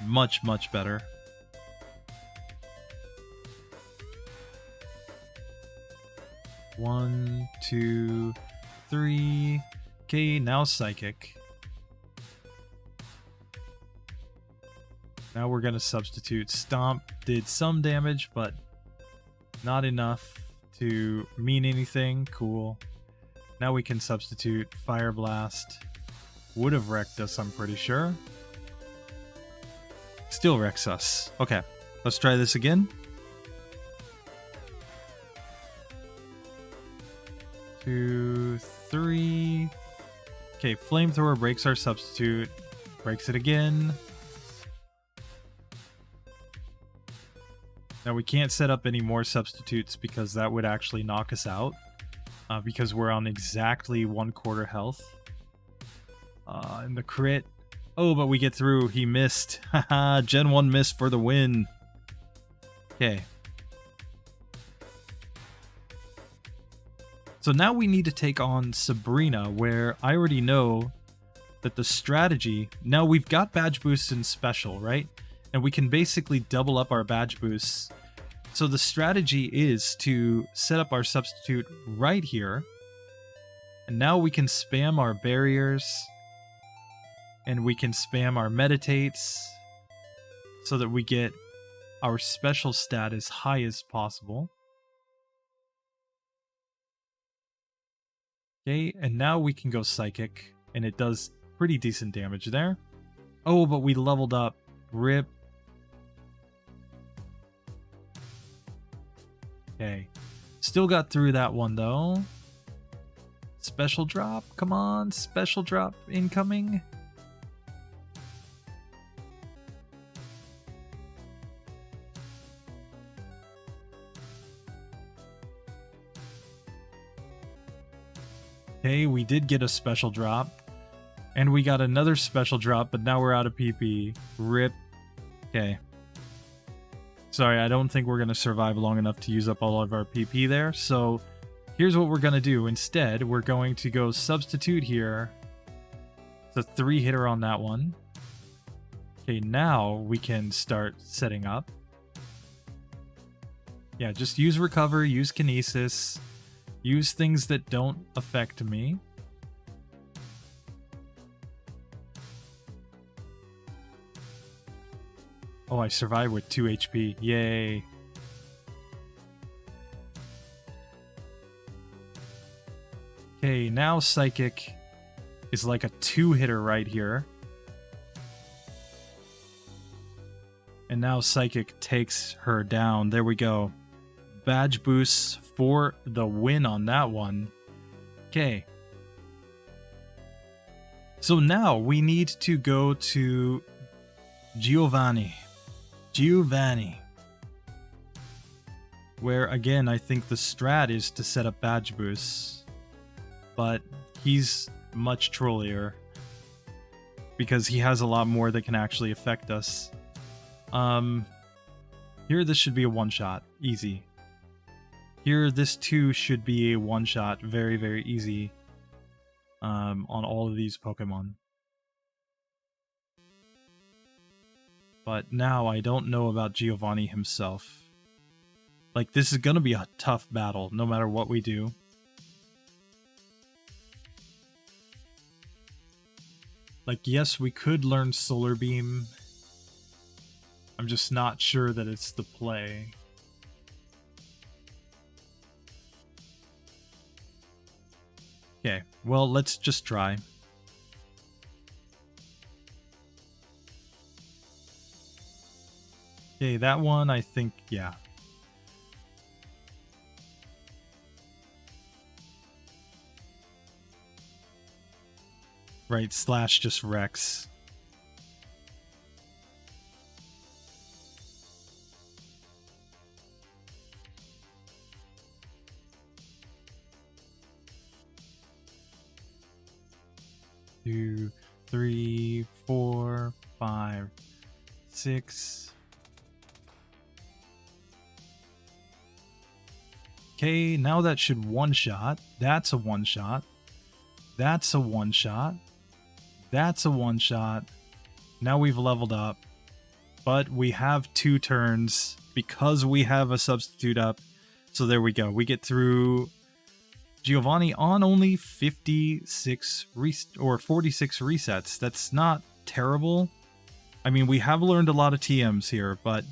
much, much better. One, two, three. Okay, now Psychic. Now we're gonna substitute. Stomp did some damage, but not enough to mean anything. Cool. Now we can substitute. Fire Blast. Would have wrecked us, I'm pretty sure. Still wrecks us. Okay, let's try this again. 2, 3. Okay, Flamethrower breaks our substitute. Breaks it again. Now we can't set up any more substitutes because that would actually knock us out. Because we're on exactly 1/4 health. And the crit. Oh, but we get through. He missed. Haha, Gen 1 missed for the win. Okay. So now we need to take on Sabrina, where I already know that the strategy... Now we've got badge boosts in special, right? And we can basically double up our badge boosts. So the strategy is to set up our substitute right here. And now we can spam our barriers. And we can spam our meditates. So that we get our special stat as high as possible. Okay, and now we can go Psychic. And it does pretty decent damage there. Oh, but we leveled up. RIP. Okay. Still got through that one, though. Special drop. Come on. Special drop incoming. Okay, we did get a special drop. And we got another special drop, but now we're out of PP. RIP. Okay. Sorry, I don't think we're going to survive long enough to use up all of our PP there. So here's what we're going to do. Instead, we're going to go substitute here. It's a 3-hitter on that one. Okay, now we can start setting up. Yeah, just use Recover, use Kinesis, use things that don't affect me. Oh, I survived with 2 HP. Yay. Okay, now Psychic is like a 2-hitter right here. And now Psychic takes her down. There we go. Badge boosts for the win on that one. Okay. So now we need to go to Giovanni. Where, again, I think the strat is to set up badge boosts. But he's much trollier. Because he has a lot more that can actually affect us. Here, this should be a one-shot. Easy. Here, this too should be a one-shot. Very, very easy. On all of these Pokemon. But now I don't know about Giovanni himself. Like, this is gonna be a tough battle, no matter what we do. Like, yes, we could learn Solar Beam. I'm just not sure that it's the play. Okay, well, let's just try. Okay, that one, I think, yeah. Right, slash just wrecks. Two, 3, 4, 5, 6. Okay, now that should one-shot. That's a one-shot. That's a one-shot. That's a one-shot. Now we've leveled up. But we have 2 turns because we have a substitute up. So there we go. We get through Giovanni on only 46 or 46 resets. That's not terrible. I mean, we have learned a lot of TMs here, but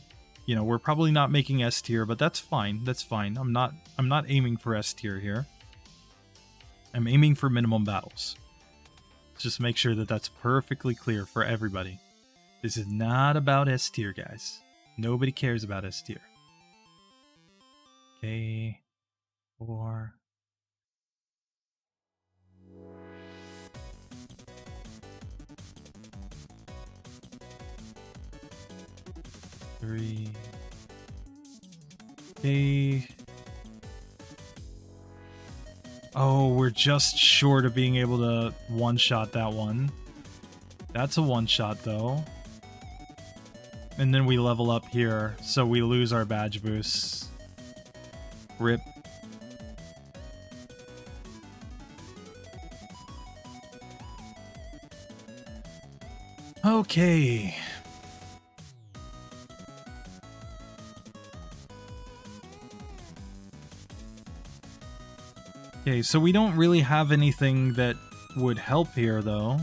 you know, we're probably not making S tier, but that's fine. That's fine. I'm not aiming for S tier here. I'm aiming for minimum battles. Just make sure that that's perfectly clear for everybody. This is not about S tier, guys. Nobody cares about S tier. Okay. 4. Three. Okay. Oh, we're just short of being able to one-shot that one. That's a one-shot, though. And then we level up here, so we lose our badge boosts. Rip. Okay. Okay, so we don't really have anything that would help here, though.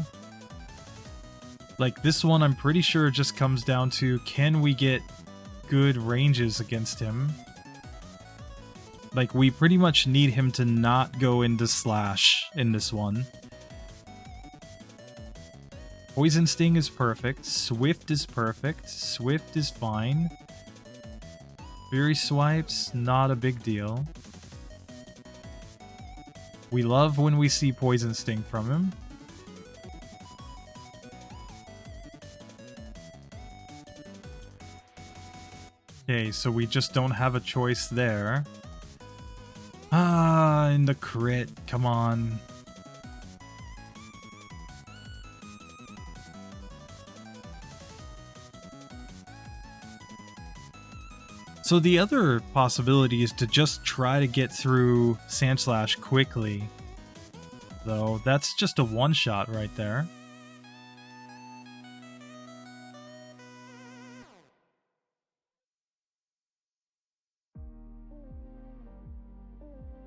Like, this one, I'm pretty sure just comes down to, can we get good ranges against him? Like, we pretty much need him to not go into Slash in this one. Poison Sting is perfect. Swift is perfect. Swift is fine. Fury Swipes, not a big deal. We love when we see Poison Sting from him. Okay, so we just don't have a choice there. Ah, in the crit. Come on. So the other possibility is to just try to get through Sandslash quickly. Though, that's just a one-shot right there.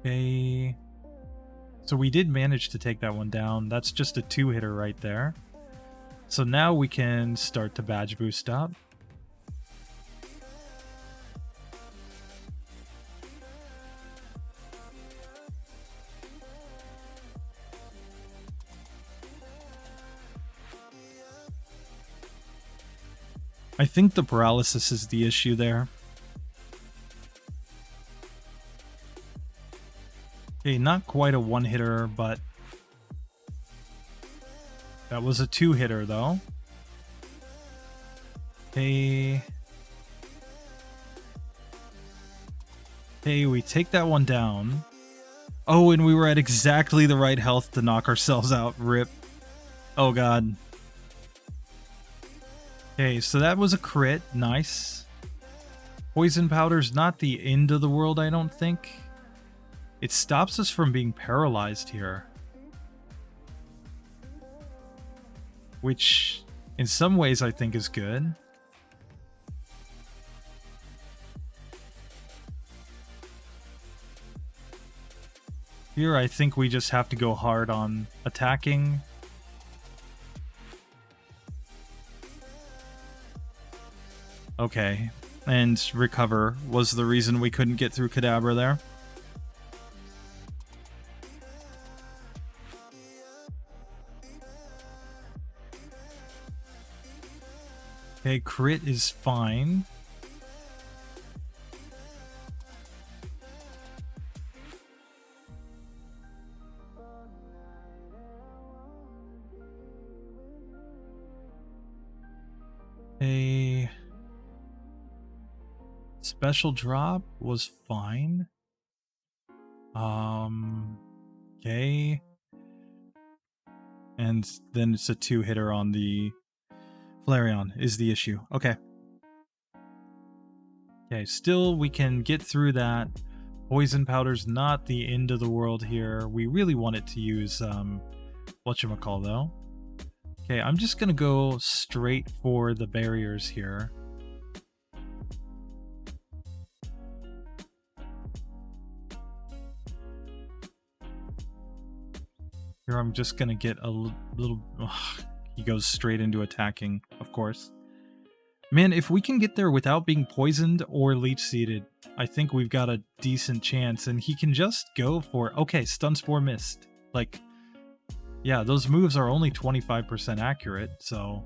Okay. So we did manage to take that one down. That's just a 2-hitter right there. So now we can start to badge boost up. I think the paralysis is the issue there. Okay, not quite a one-hitter, but that was a 2-hitter, though. Okay. Okay, we take that one down. Oh, and we were at exactly the right health to knock ourselves out. Rip. Oh, God. Okay, so that was a crit. Nice. Poison Powder's not the end of the world, I don't think. It stops us from being paralyzed here. Which, in some ways, I think is good. Here, I think we just have to go hard on attacking. Okay, and recover was the reason we couldn't get through Kadabra there. Okay, crit is fine. A special drop was fine. Okay. And then it's a 2-hitter on the Flareon is the issue. Okay. Okay, still we can get through that. Poison powder's not the end of the world here. We really want it to use whatchamacall though. Okay, I'm just gonna go straight for the barriers here. Here I'm just gonna get a little... Ugh, he goes straight into attacking, of course. Man, if we can get there without being poisoned or leech seeded, I think we've got a decent chance. And he can just go for... Okay, Stun Spore missed. Like, yeah, those moves are only 25% accurate, so...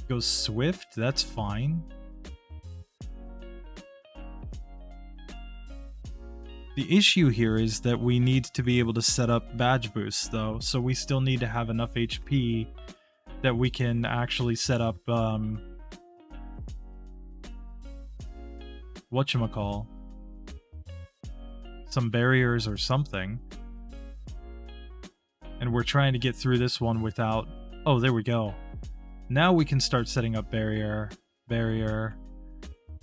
Goes Swift, that's fine. The issue here is that we need to be able to set up badge boosts, though, so we still need to have enough HP that we can actually set up, whatchamacall, some barriers or something. And we're trying to get through this one without... Oh, there we go. Now we can start setting up barrier.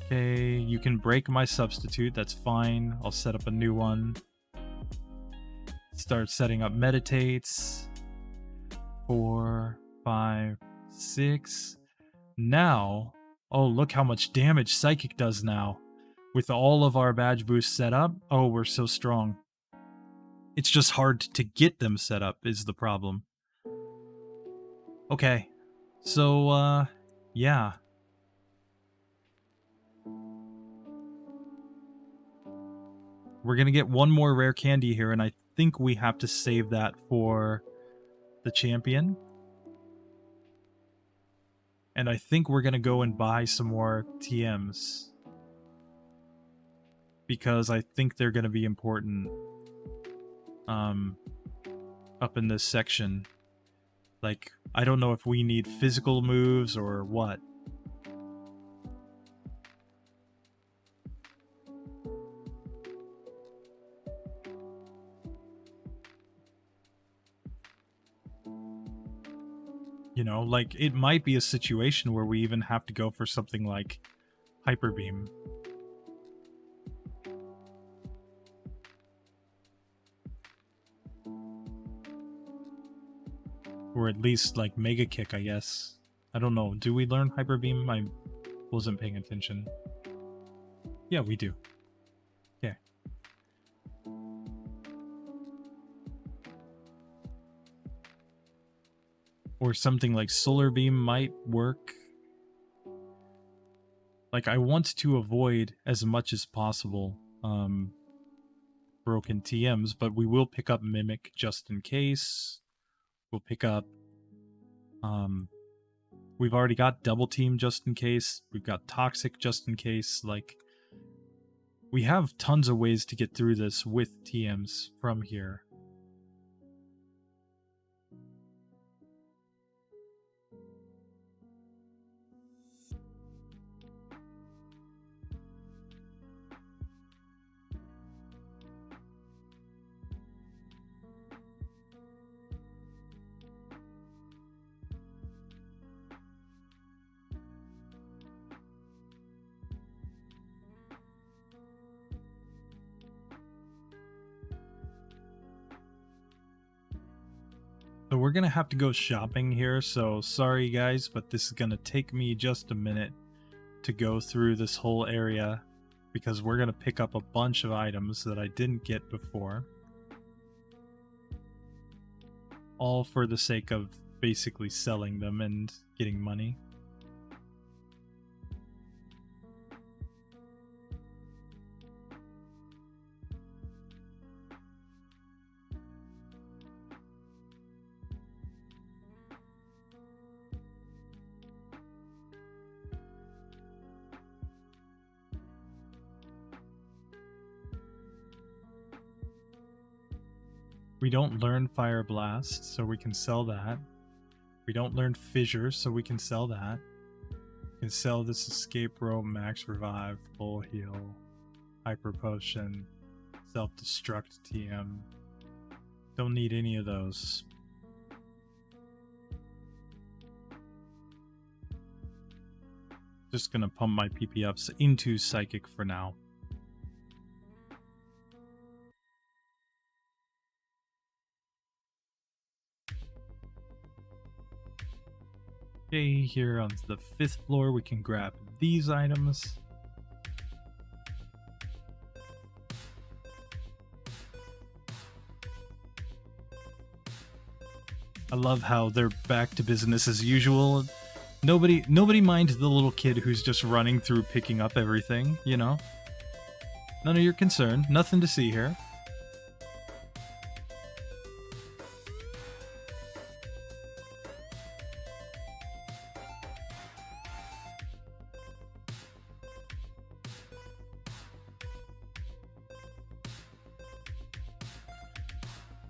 Okay, you can break my substitute, that's fine. I'll set up a new one. Start setting up meditates. 4, 5, 6. Now, oh, look how much damage Psychic does now. With all of our badge boosts set up, oh, we're so strong. It's just hard to get them set up is the problem. Okay, so, yeah. We're gonna get one more rare candy here, and I think we have to save that for the champion. And I think we're gonna go and buy some more TMs. Because I think they're gonna be important. Up in this section. Like, I don't know if we need physical moves or what. You know, like, it might be a situation where we even have to go for something like Hyper Beam. Or at least, like, Mega Kick, I guess. I don't know. Do we learn Hyper Beam? I wasn't paying attention. Yeah, we do. Okay. Or something like Solar Beam might work. Like, I want to avoid as much as possible broken TMs, but we will pick up Mimic just in case. We'll pick up... we've already got Double Team just in case. We've got Toxic just in case. Like, we have tons of ways to get through this with TMs from here. So we're gonna have to go shopping here, so sorry guys, but this is gonna take me just a minute to go through this whole area, because we're gonna pick up a bunch of items that I didn't get before. All for the sake of basically selling them and getting money. We don't learn Fire Blast, so we can sell that. We don't learn Fissure, so we can sell that. We can sell this Escape Rope, Max Revive, Full Heal, Hyper Potion, Self-Destruct TM. Don't need any of those. Just gonna pump my PP ups into Psychic for now. Okay, here on the 5th floor we can grab these items. I love how they're back to business as usual. Nobody minds the little kid who's just running through picking up everything, you know? None of your concern. Nothing to see here.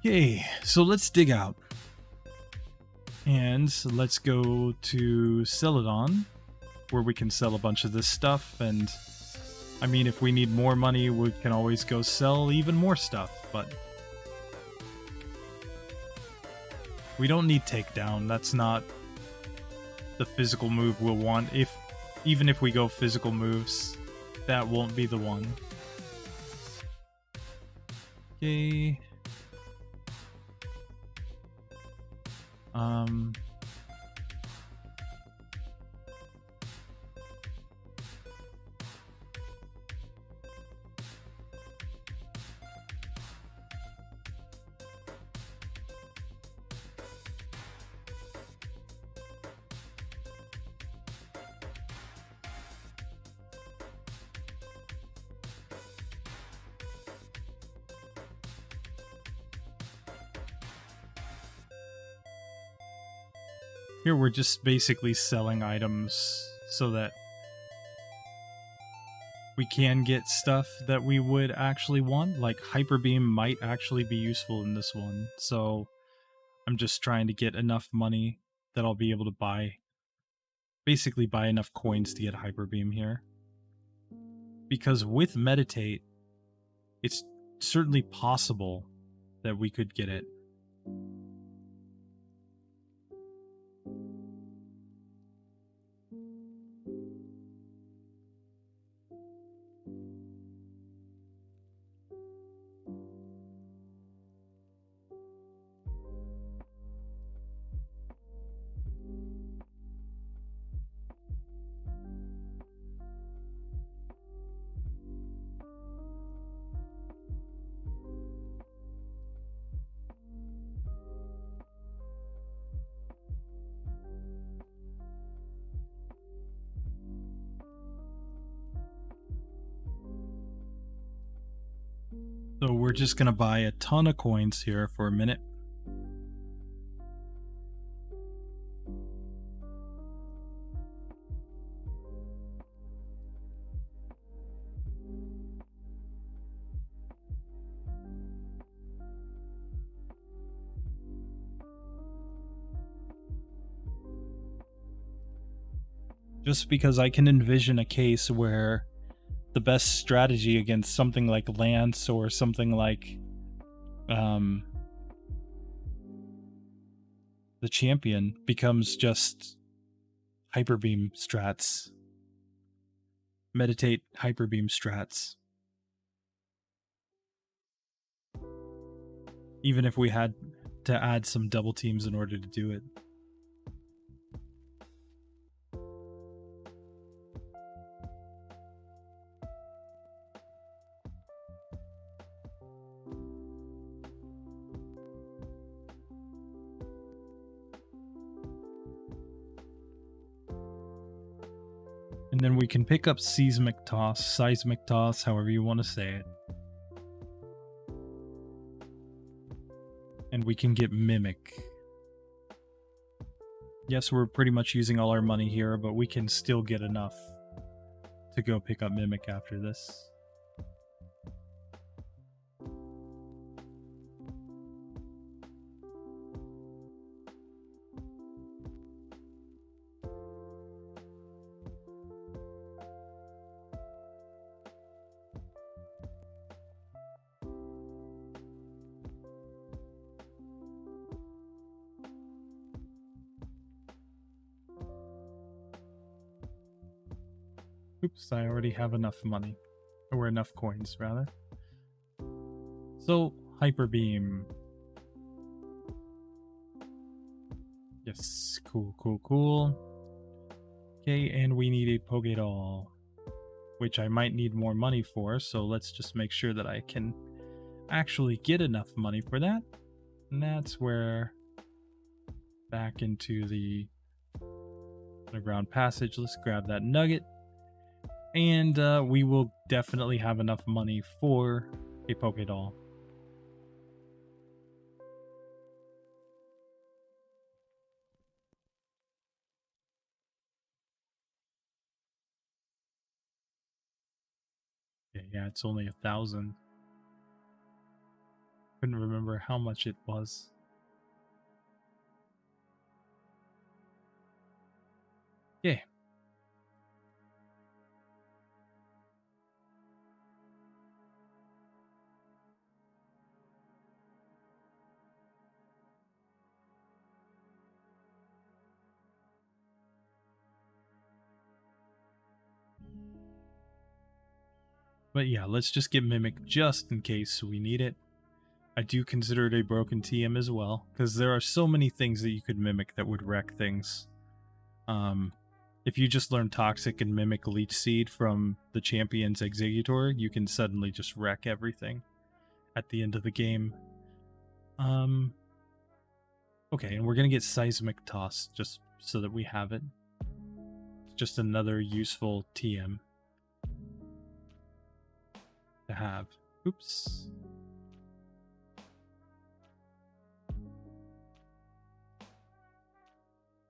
Okay, so let's dig out. And let's go to Celadon, where we can sell a bunch of this stuff. And I mean, if we need more money, we can always go sell even more stuff, but we don't need Takedown. That's not the physical move we'll want. Even if we go physical moves, that won't be the one. Okay. Here we're just basically selling items so that we can get stuff that we would actually want. Like Hyper Beam might actually be useful in this one. So I'm just trying to get enough money that I'll be able to basically buy enough coins to get Hyper Beam here. Because with Meditate, it's certainly possible that we could get it. So we're just going to buy a ton of coins here for a minute. Just because I can envision a case where the best strategy against something like Lance or something like the champion becomes just Hyper Beam strats. Meditate Hyper Beam strats. Even if we had to add some double teams in order to do it. And then we can pick up Seismic Toss, however you want to say it. And we can get Mimic. Yes, we're pretty much using all our money here, but we can still get enough to go pick up Mimic after this. Oops, I already have enough money. Or enough coins, rather. So, Hyper Beam. Yes, cool, cool, cool. Okay, and we need a Pokédoll, which I might need more money for, so let's just make sure that I can actually get enough money for that. And that's where, back into the underground passage, let's grab that nugget. And we will definitely have enough money for a Pokédoll. Okay, yeah, it's only 1,000. Couldn't remember how much it was. Yeah. But yeah, let's just get Mimic just in case we need it. I do consider it a broken TM as well, because there are so many things that you could Mimic that would wreck things. If you just learn Toxic and Mimic Leech Seed from the Champion's Executor, you can suddenly just wreck everything at the end of the game. Okay, and we're gonna get Seismic Toss just so that we have it. It's just another useful TM to have. Oops.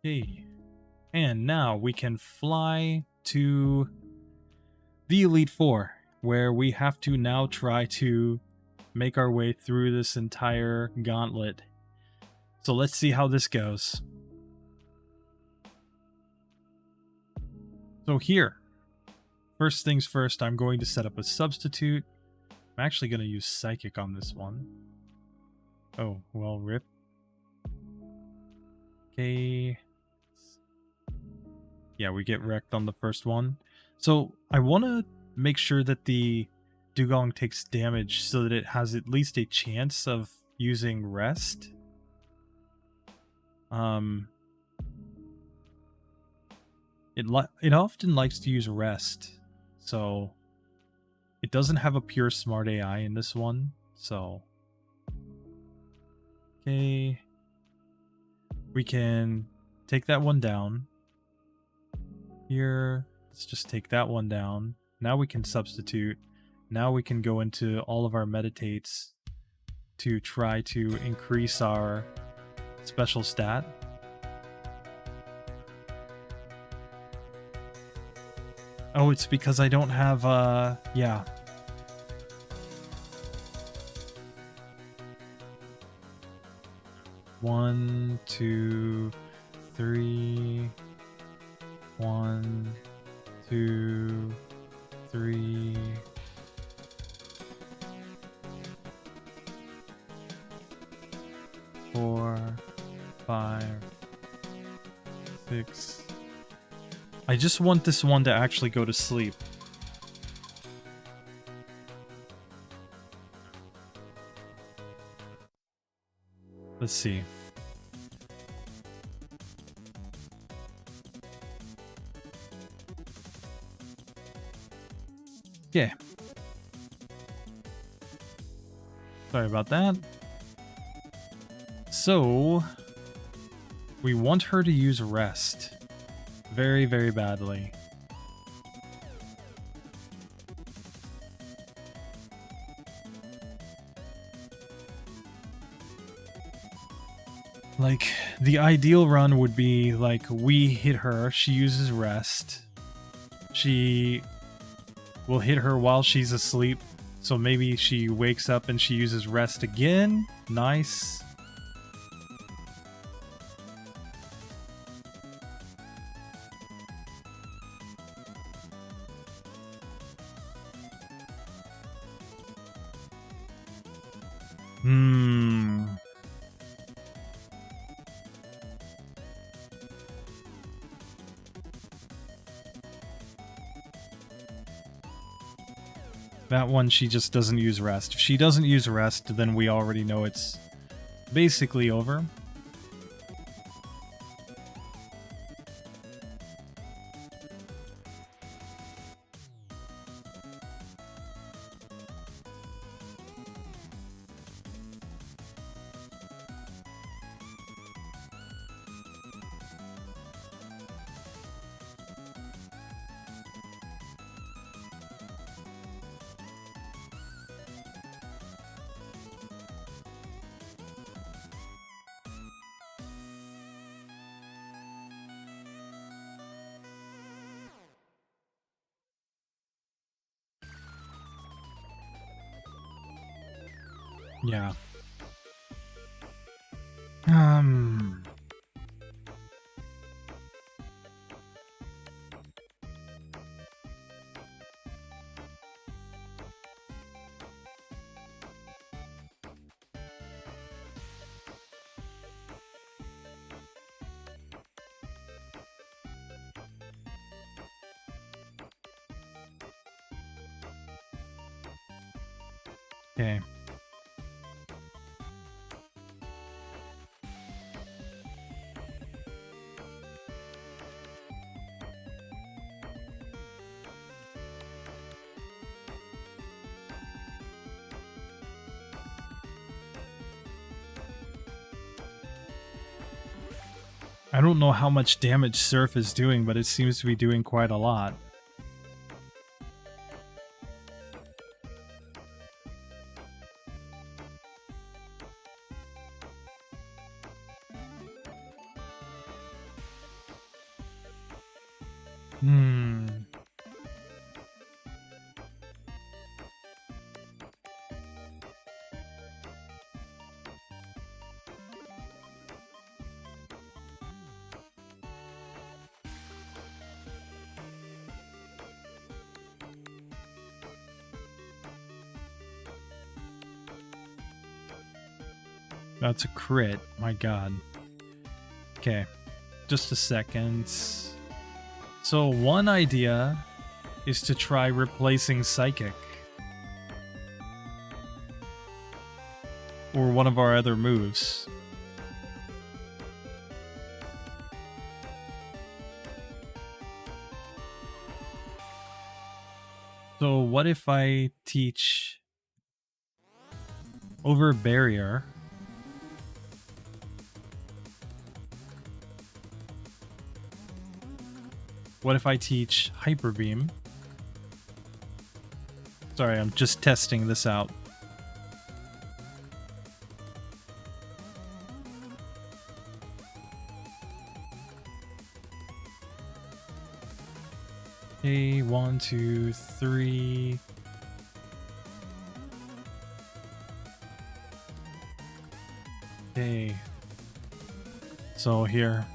Okay. And now we can fly to the Elite Four, where we have to now try to make our way through this entire gauntlet. So let's see how this goes. So here, first things first, I'm going to set up a substitute. I'm actually going to use Psychic on this one. Oh, well, rip. Okay. Yeah, we get wrecked on the first one. So I want to make sure that the Dugong takes damage so that it has at least a chance of using Rest. It often likes to use Rest, so it doesn't have a pure Smart AI in this one, so... Okay. We can take that one down. Here, let's just take that one down. Now we can substitute. Now we can go into all of our meditates to try to increase our special stat. Oh, it's because I don't have, yeah. One, two, three. 1, 2, 3. 4, 5, 6. I just want this one to actually go to sleep. Let's see. Okay. Sorry about that. So, we want her to use Rest. Very, very badly. Like, the ideal run would be, like, we hit her, she uses Rest. She will hit her while she's asleep, so maybe she wakes up and she uses Rest again. Nice. That one, she just doesn't use rest. If she doesn't use rest, then we already know it's basically over. Yeah. Okay. I don't know how much damage Surf is doing, but it seems to be doing quite a lot. That's a crit. My god. Okay. Just a second. So one idea is to try replacing Psychic. Or one of our other moves. So what if I teach over barrier? What if I teach Hyper Beam? Sorry, I'm just testing this out. Okay, 1, 2, 3. Okay. So here.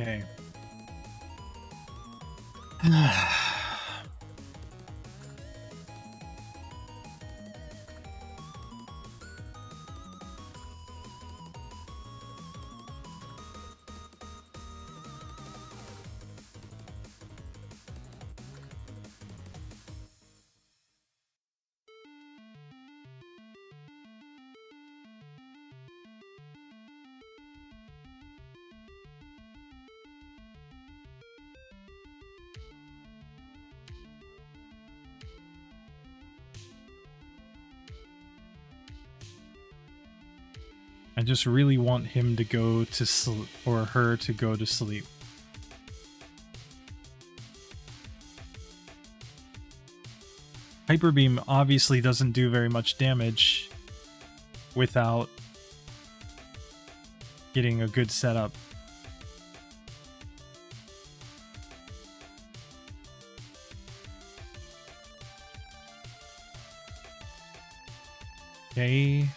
Okay. I just really want him to go to sleep, or her to go to sleep. Hyper Beam obviously doesn't do very much damage without getting a good setup. Okay,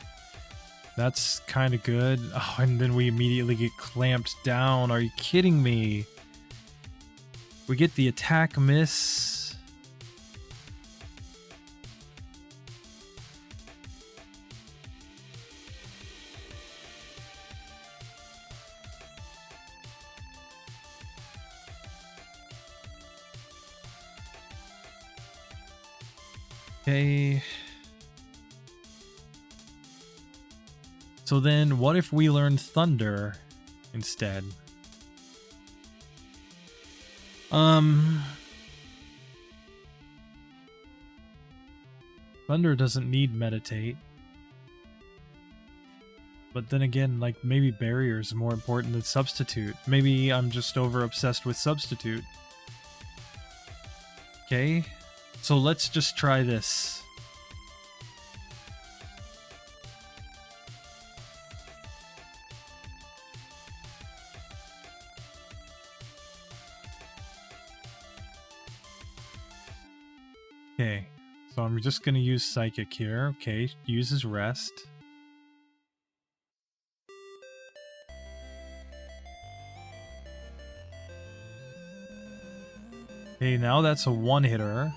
that's kind of good. Oh, and then we immediately get clamped down. Are you kidding me? We get the attack miss. Okay. So then, what if we learn Thunder instead? Thunder doesn't need Meditate. But then again, like, maybe Barrier is more important than Substitute. Maybe I'm just over-obsessed with Substitute. Okay, so let's just try this. Okay, so I'm just gonna use Psychic here. Okay, uses Rest. Okay, now that's a one-hitter.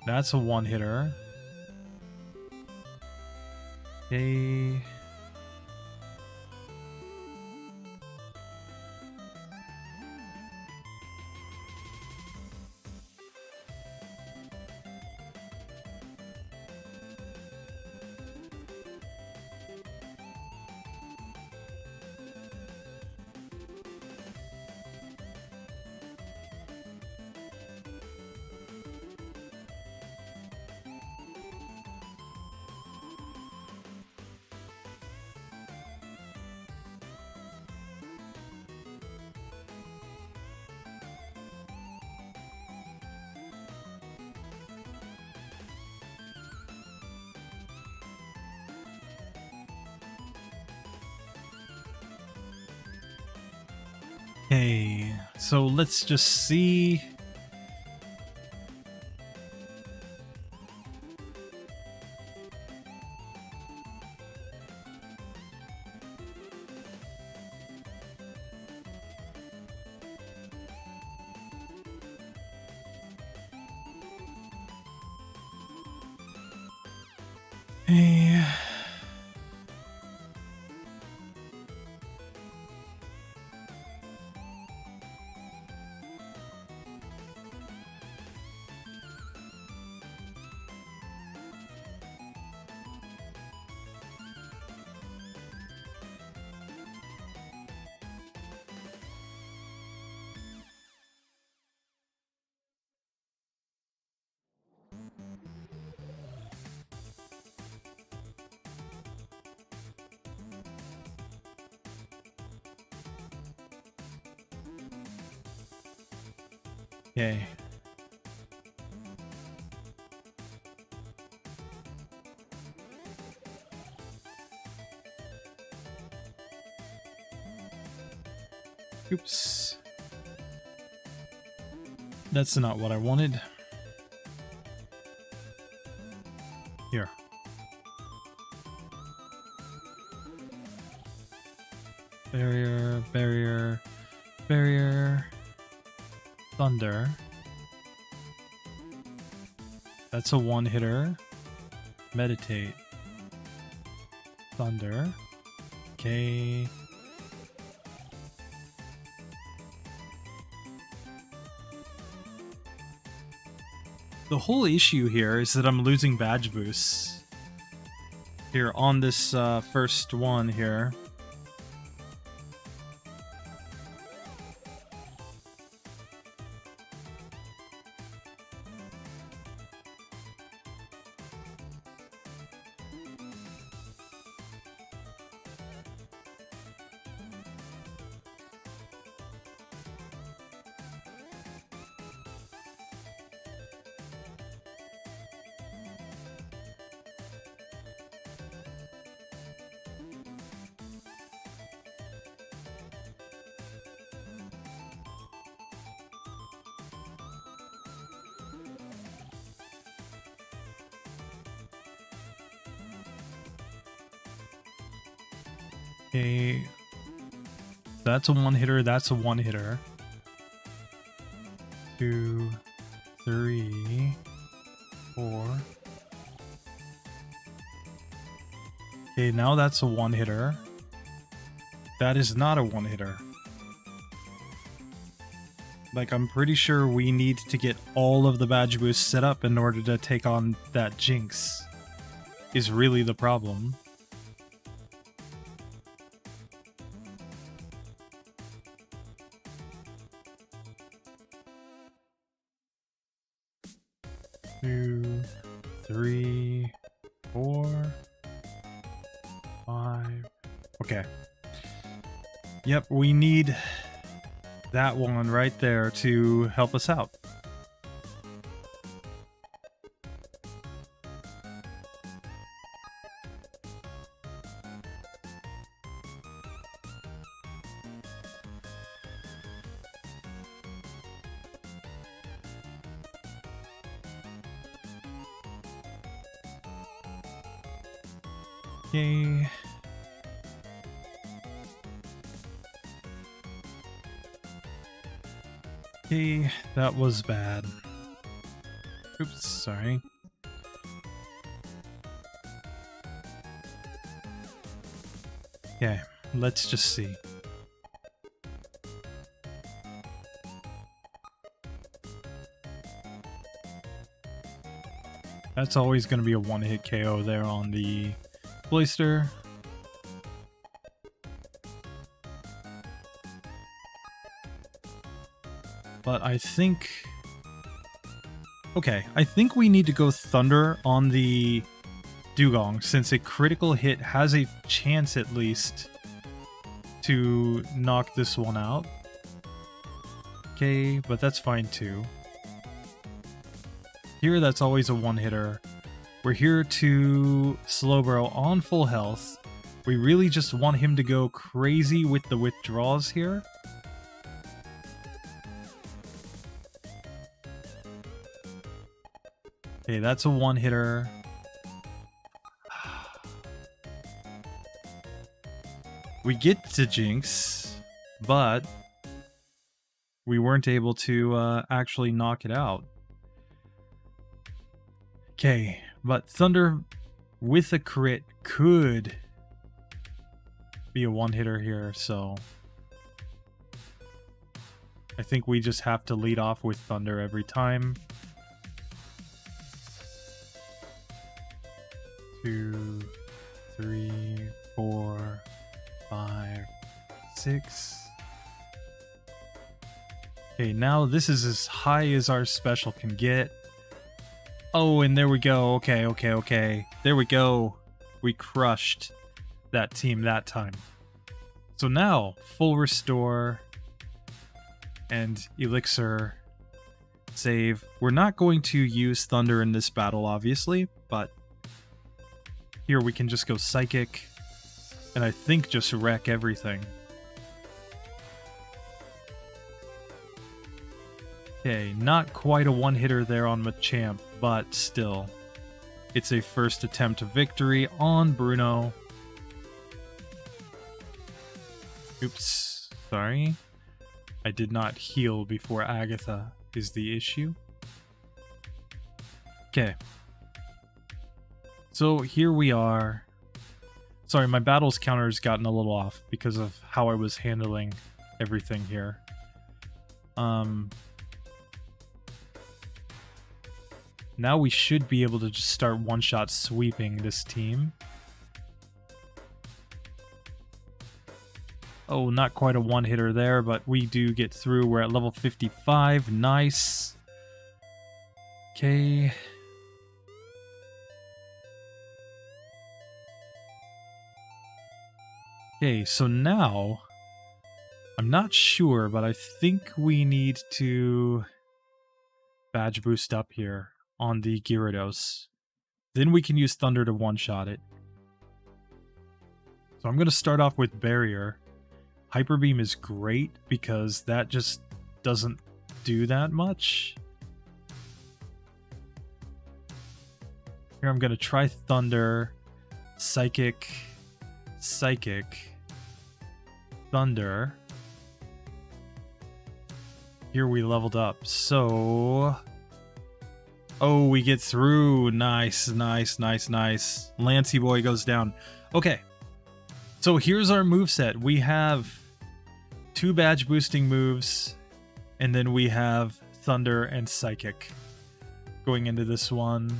That's a one-hitter. Okay. Okay, so let's just see. Hey. Okay. Oops. That's not what I wanted. Here. Barrier, barrier, barrier. Thunder. That's a one-hitter. Meditate. Thunder. Okay. The whole issue here is that I'm losing badge boosts. Here, on this first one here. Okay. That's a one-hitter. That's a one-hitter. 2, 3, 4. Okay, now that's a one-hitter. That is not a one-hitter. Like, I'm pretty sure we need to get all of the badge boosts set up in order to take on that Jinx. Is really the problem. Two, 3, 4, 5. Okay. Yep, we need that one right there to help us out. Okay. Okay, that was bad. Oops, sorry. Okay, let's just see. That's always going to be a one-hit KO there on the Blaster. But I think... Okay, I think we need to go Thunder on the Dugong, since a critical hit has a chance at least to knock this one out. Okay, but that's fine too. Here, that's always a one-hitter. We're here to Slowbro on full health. We really just want him to go crazy with the withdraws here. Okay, that's a one-hitter. We get to Jinx, but we weren't able to actually knock it out. Okay, but Thunder with a crit could be a one-hitter here, so I think we just have to lead off with Thunder every time. 2, 3, 4, 5, 6. Okay, now this is as high as our special can get. Oh, and there we go. Okay. There we go. We crushed that team that time. So now, full restore and elixir save. We're not going to use Thunder in this battle, obviously, but here we can just go Psychic and I think just wreck everything. Okay, not quite a one-hitter there on Machamp, but still. It's a first attempt victory on Bruno. Oops, sorry. I did not heal before Agatha is the issue. Okay. So here we are. Sorry, my battles counter has gotten a little off because of how I was handling everything here. Now we should be able to just start one-shot sweeping this team. Oh, not quite a one-hitter there, but we do get through. We're at level 55. Nice. Okay. Okay, so now, I'm not sure, but I think we need to badge boost up here on the Gyarados. Then we can use Thunder to one-shot it. So I'm going to start off with Barrier. Hyper Beam is great because that just doesn't do that much. Here I'm going to try Thunder, Psychic, Psychic, Thunder. Here we leveled up. So... Oh, we get through. Nice, nice, nice, nice. Lancey boy goes down. Okay. So here's our moveset. We have 2 badge boosting moves, and then we have Thunder and Psychic going into this one.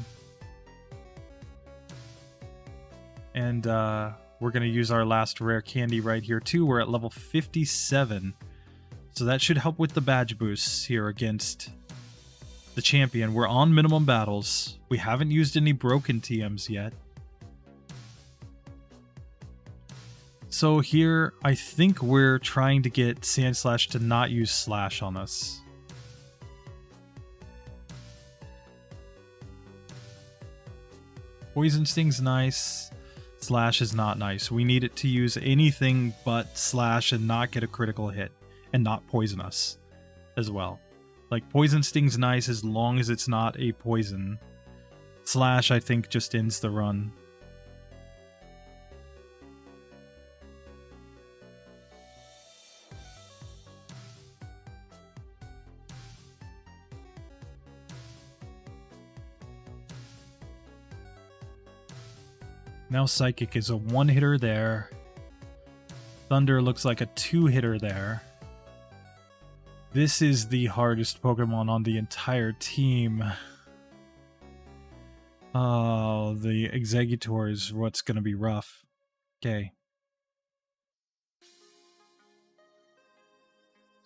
And we're going to use our last rare candy right here too. We're at level 57. So that should help with the badge boosts here against the champion. We're on minimum battles. We haven't used any broken TMs yet. So here, I think we're trying to get Sandslash to not use Slash on us. Poison Sting's nice. Slash is not nice. We need it to use anything but Slash and not get a critical hit. And not poison us as well. Like, Poison Sting's nice as long as it's not a poison. Slash, I think, just ends the run. Now Psychic is a 1-hitter there. Thunder looks like a 2-hitter there. This is the hardest Pokemon on the entire team. Oh, the Exeggutor is what's going to be rough. Okay.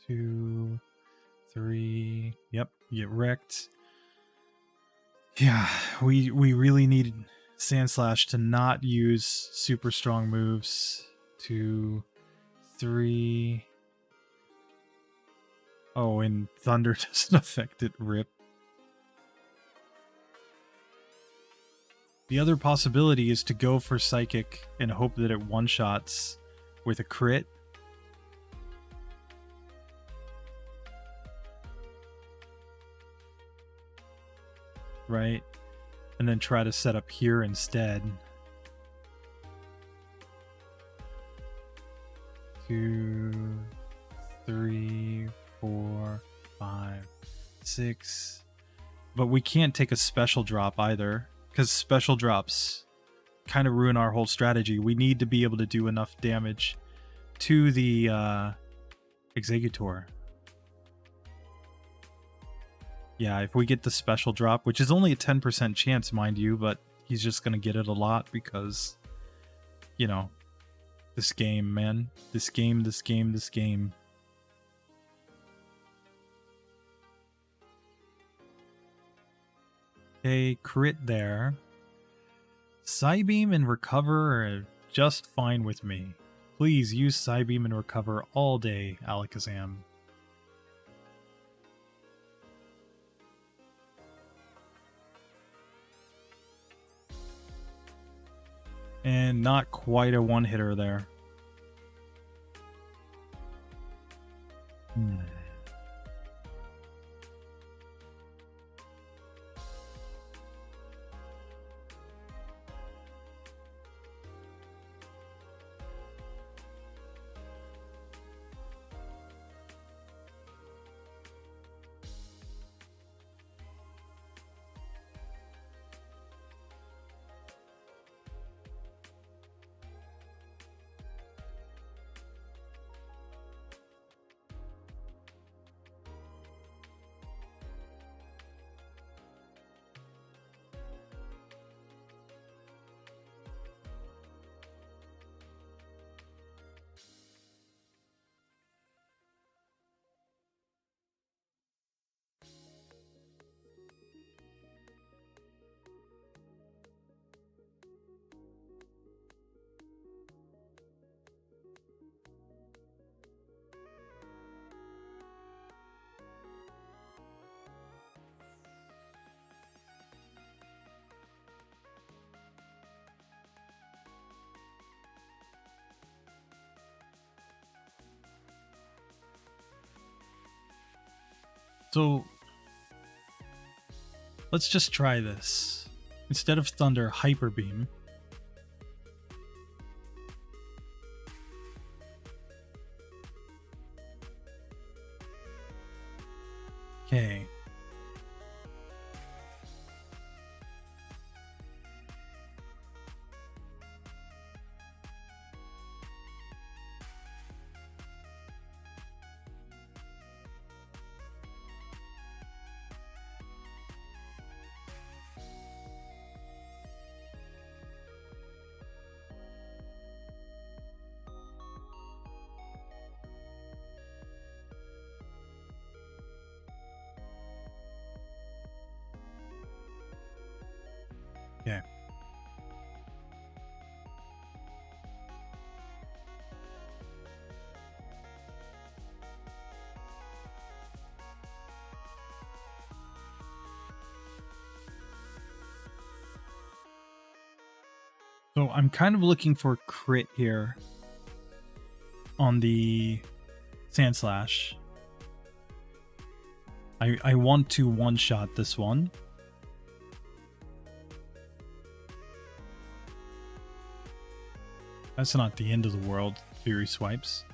2, 3. Yep, get wrecked. Yeah, we really need Sandslash to not use super strong moves. 2, 3... Oh, and Thunder doesn't affect it, rip. The other possibility is to go for Psychic and hope that it one-shots with a crit. Right? And then try to set up here instead. 2, 3... 4, 5, 6. But we can't take a special drop either, because special drops kind of ruin our whole strategy. We need to be able to do enough damage to the Exeggutor. Yeah, if we get the special drop, which is only a 10% chance, mind you, but he's just going to get it a lot because, you know, this game, man. This game. Okay, crit there. Psybeam and Recover are just fine with me. Please use Psybeam and Recover all day, Alakazam. And not quite a one-hitter there. So let's just try this. Instead of Thunder, Hyper Beam. Okay. Okay. So I'm kind of looking for crit here on the Sand Slash. I want to one-shot this one. That's not the end of the world, Fury Swipes.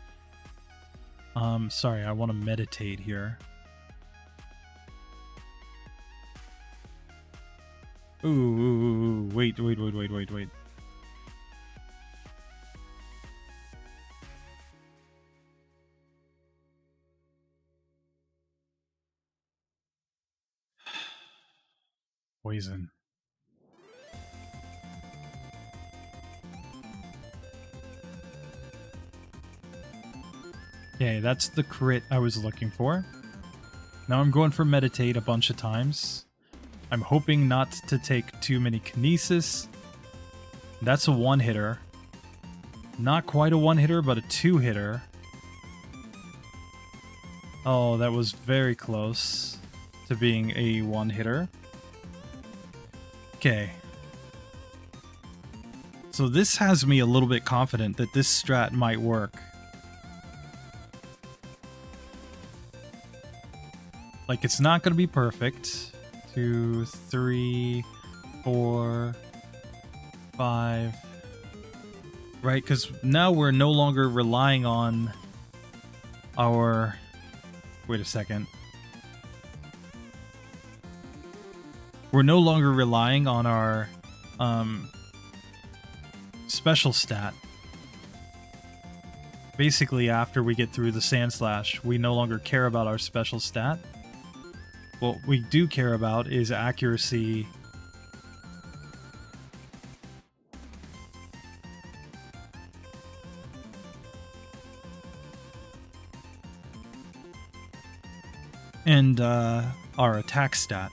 Sorry, I want to meditate here. Ooh, wait. Poison. Okay, that's the crit I was looking for. Now I'm going for meditate a bunch of times. I'm hoping not to take too many kinesis. That's a one-hitter. Not quite a one-hitter, but a two-hitter. Oh, that was very close to being a one-hitter. Okay. So this has me a little bit confident that this strat might work. Like, it's not going to be perfect. 2, 3, 4, 5. Right, because now we're no longer relying on our... Wait a second. We're no longer relying on our special stat. Basically, after we get through the Sand Slash, we no longer care about our special stat. What we do care about is accuracy. And our attack stat.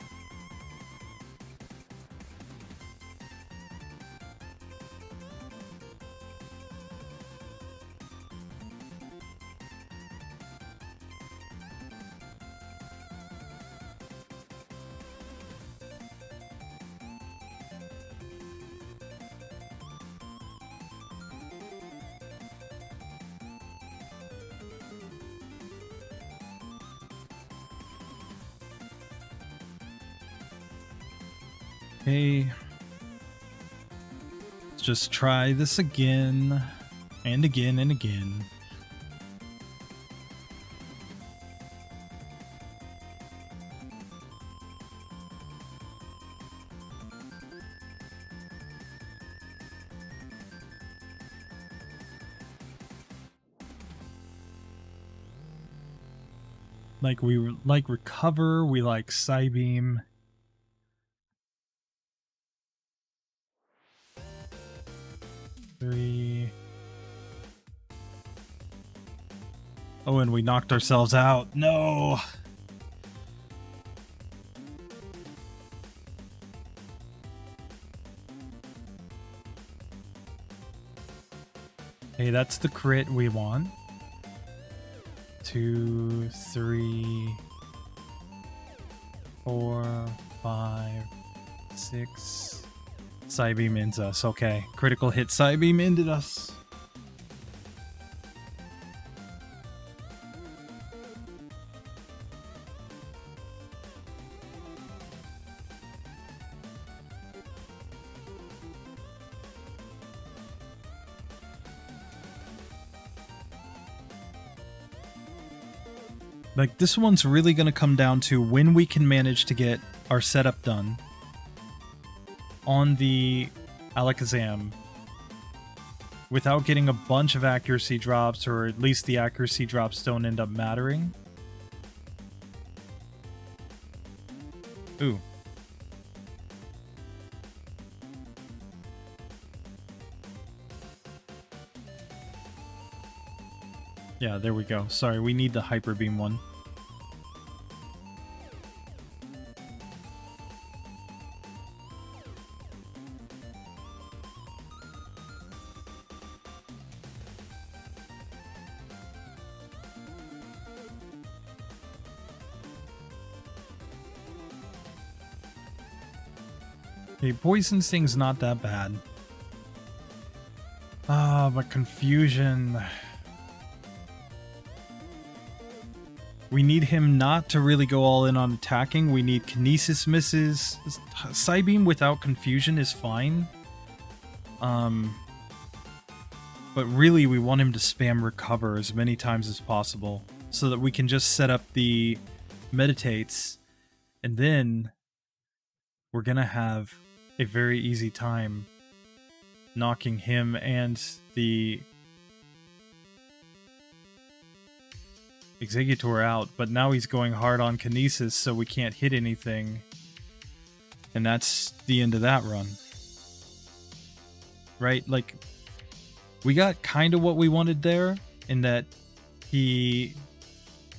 Okay. Let's just try this again, and again, and again. Like, we like recover, we like Psybeam. Three. Oh, and we knocked ourselves out. No! Hey, that's the crit we want. 2, 3, 4, 5, 6. Psybeam ends us. Okay. Critical hit Psybeam ended us. Like, this one's really going to come down to when we can manage to get our setup done on the Alakazam without getting a bunch of accuracy drops, or at least the accuracy drops don't end up mattering. Ooh. Yeah, there we go. Sorry, we need the Hyper Beam one. Okay, Poison Sting's not that bad. Ah, but Confusion... We need him not to really go all in on attacking. We need Kinesis misses. Psybeam without Confusion is fine. But really we want him to spam Recover as many times as possible so that we can just set up the Meditates, and then we're gonna have a very easy time knocking him and the Executor out, but now he's going hard on Kinesis, so we can't hit anything. And that's the end of that run. Right? Like, we got kind of what we wanted there, in that he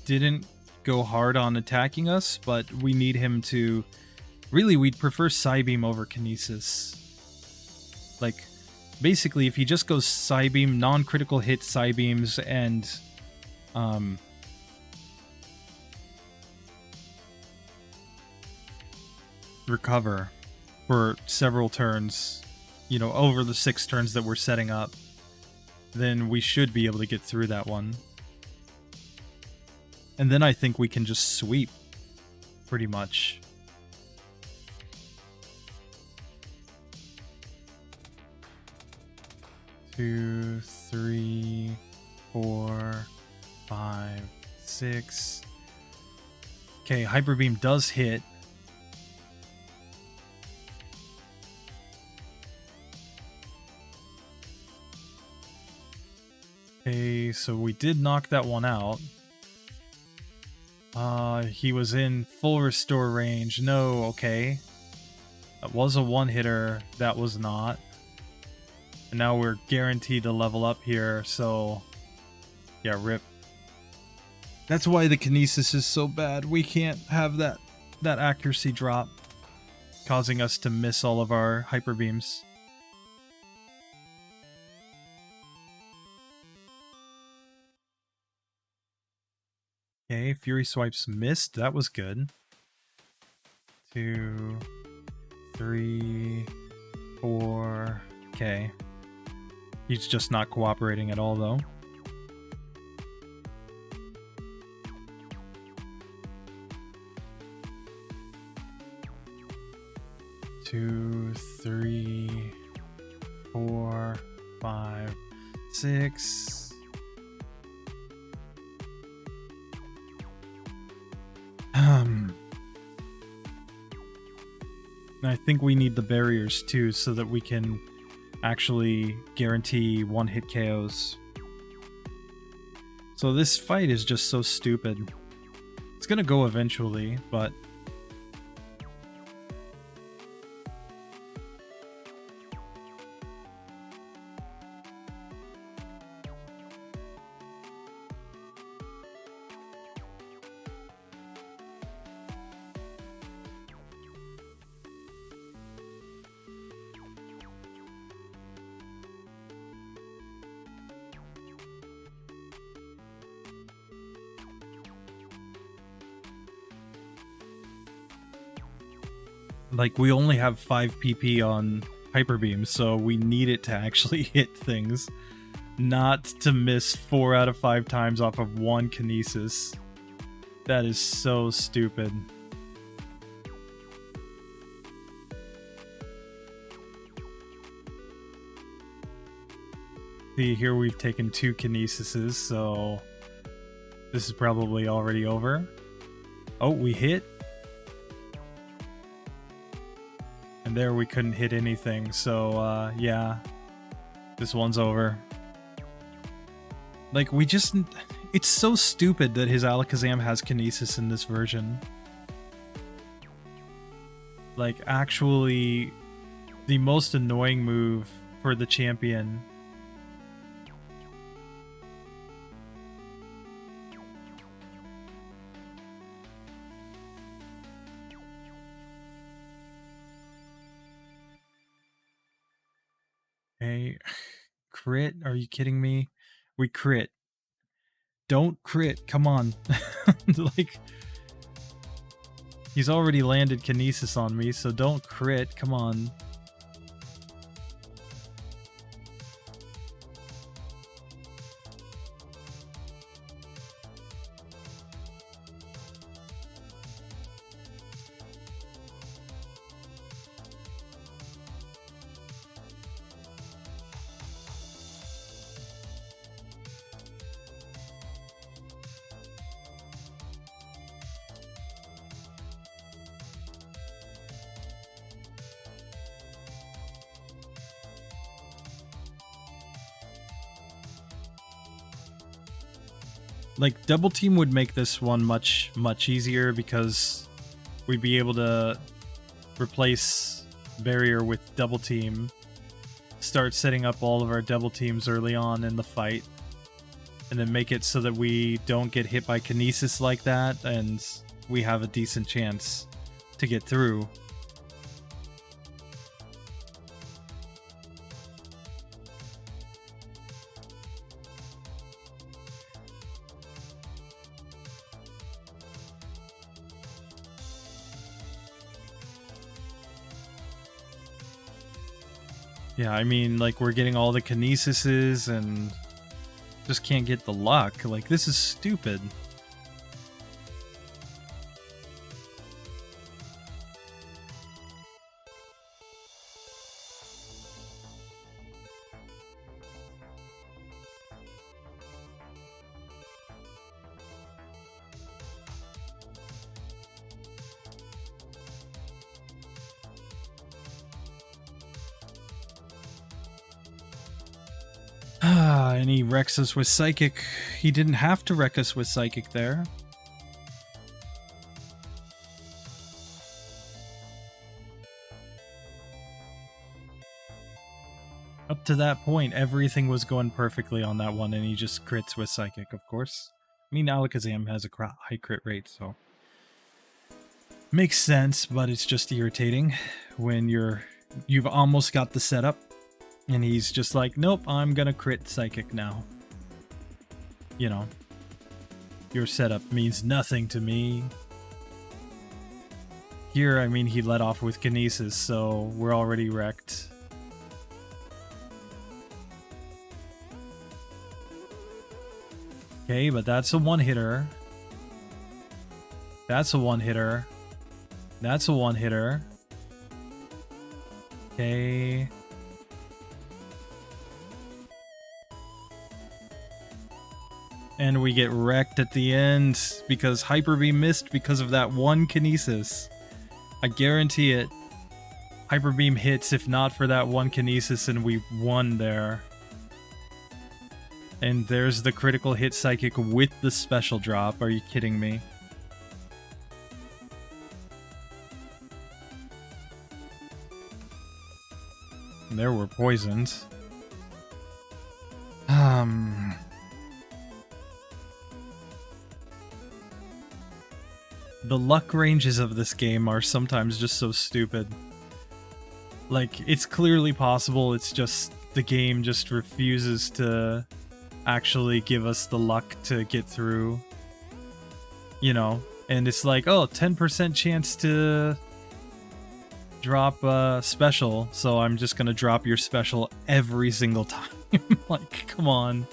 didn't go hard on attacking us, but we need him to... Really, we'd prefer Psybeam over Kinesis. Like, basically, if he just goes Psybeam, non-critical hit Psybeams, and... recover for several turns, you know, over the 6 turns that we're setting up, then we should be able to get through that one. And then I think we can just sweep, pretty much. Two, 3, 4, 5, 6. Okay, Hyper Beam does hit. Okay, so we did knock that one out. He was in full restore range. No, okay. That was a one-hitter. That was not. And now we're guaranteed to level up here, so... Yeah, rip. That's why the Kinesis is so bad. We can't have that accuracy drop, causing us to miss all of our Hyper Beams. Okay, Fury Swipes missed. That was good. 2, 3, 4. Okay. He's just not cooperating at all, though. Two, 3, 4, 5, 6. I think we need the barriers too, so that we can actually guarantee one-hit KOs. So this fight is just so stupid. It's gonna go eventually, but... Like, we only have 5 PP on Hyper Beam, so we need it to actually hit things. Not to miss 4 out of 5 times off of 1 Kinesis. That is so stupid. See, here we've taken 2 Kinesises, so... This is probably already over. Oh, we hit. And there we couldn't hit anything, so yeah. This one's over. Like, we just... It's so stupid that his Alakazam has Kinesis in this version. Like, actually, the most annoying move for the champion. Okay. Crit? Are you kidding me? We crit. Don't crit. Come on. Like, he's already landed Kinesis on me, so don't crit. Come on. Like, double team would make this one much easier because we'd be able to replace barrier with double team, start setting up all of our double teams early on in the fight, and then make it so that we don't get hit by Kinesis like that, and we have a decent chance to get through. Yeah, I mean, like, we're getting all the Kinesises and just can't get the luck. Like, this is stupid. And he wrecks us with Psychic. He didn't have to wreck us with Psychic there. Up to that point, everything was going perfectly on that one, and he just crits with Psychic, of course. I mean, Alakazam has a high crit rate, so... Makes sense, but it's just irritating when you've almost got the setup. And he's just like, nope, I'm gonna crit Psychic now. You know, your setup means nothing to me. Here, I mean, he let off with Kinesis, so we're already wrecked. Okay, but that's a one-hitter. That's a one-hitter. That's a one-hitter. Okay... And we get wrecked at the end because Hyper Beam missed because of that one Kinesis. I guarantee it. Hyper Beam hits if not for that one Kinesis, and we won there. And there's the critical hit Psychic with the special drop. Are you kidding me? And there we're poisoned. The luck ranges of this game are sometimes just so stupid. Like, it's clearly possible, it's just the game just refuses to actually give us the luck to get through. You know, and it's like, oh, 10% chance to drop a special, so I'm just gonna drop your special every single time. Like, come on.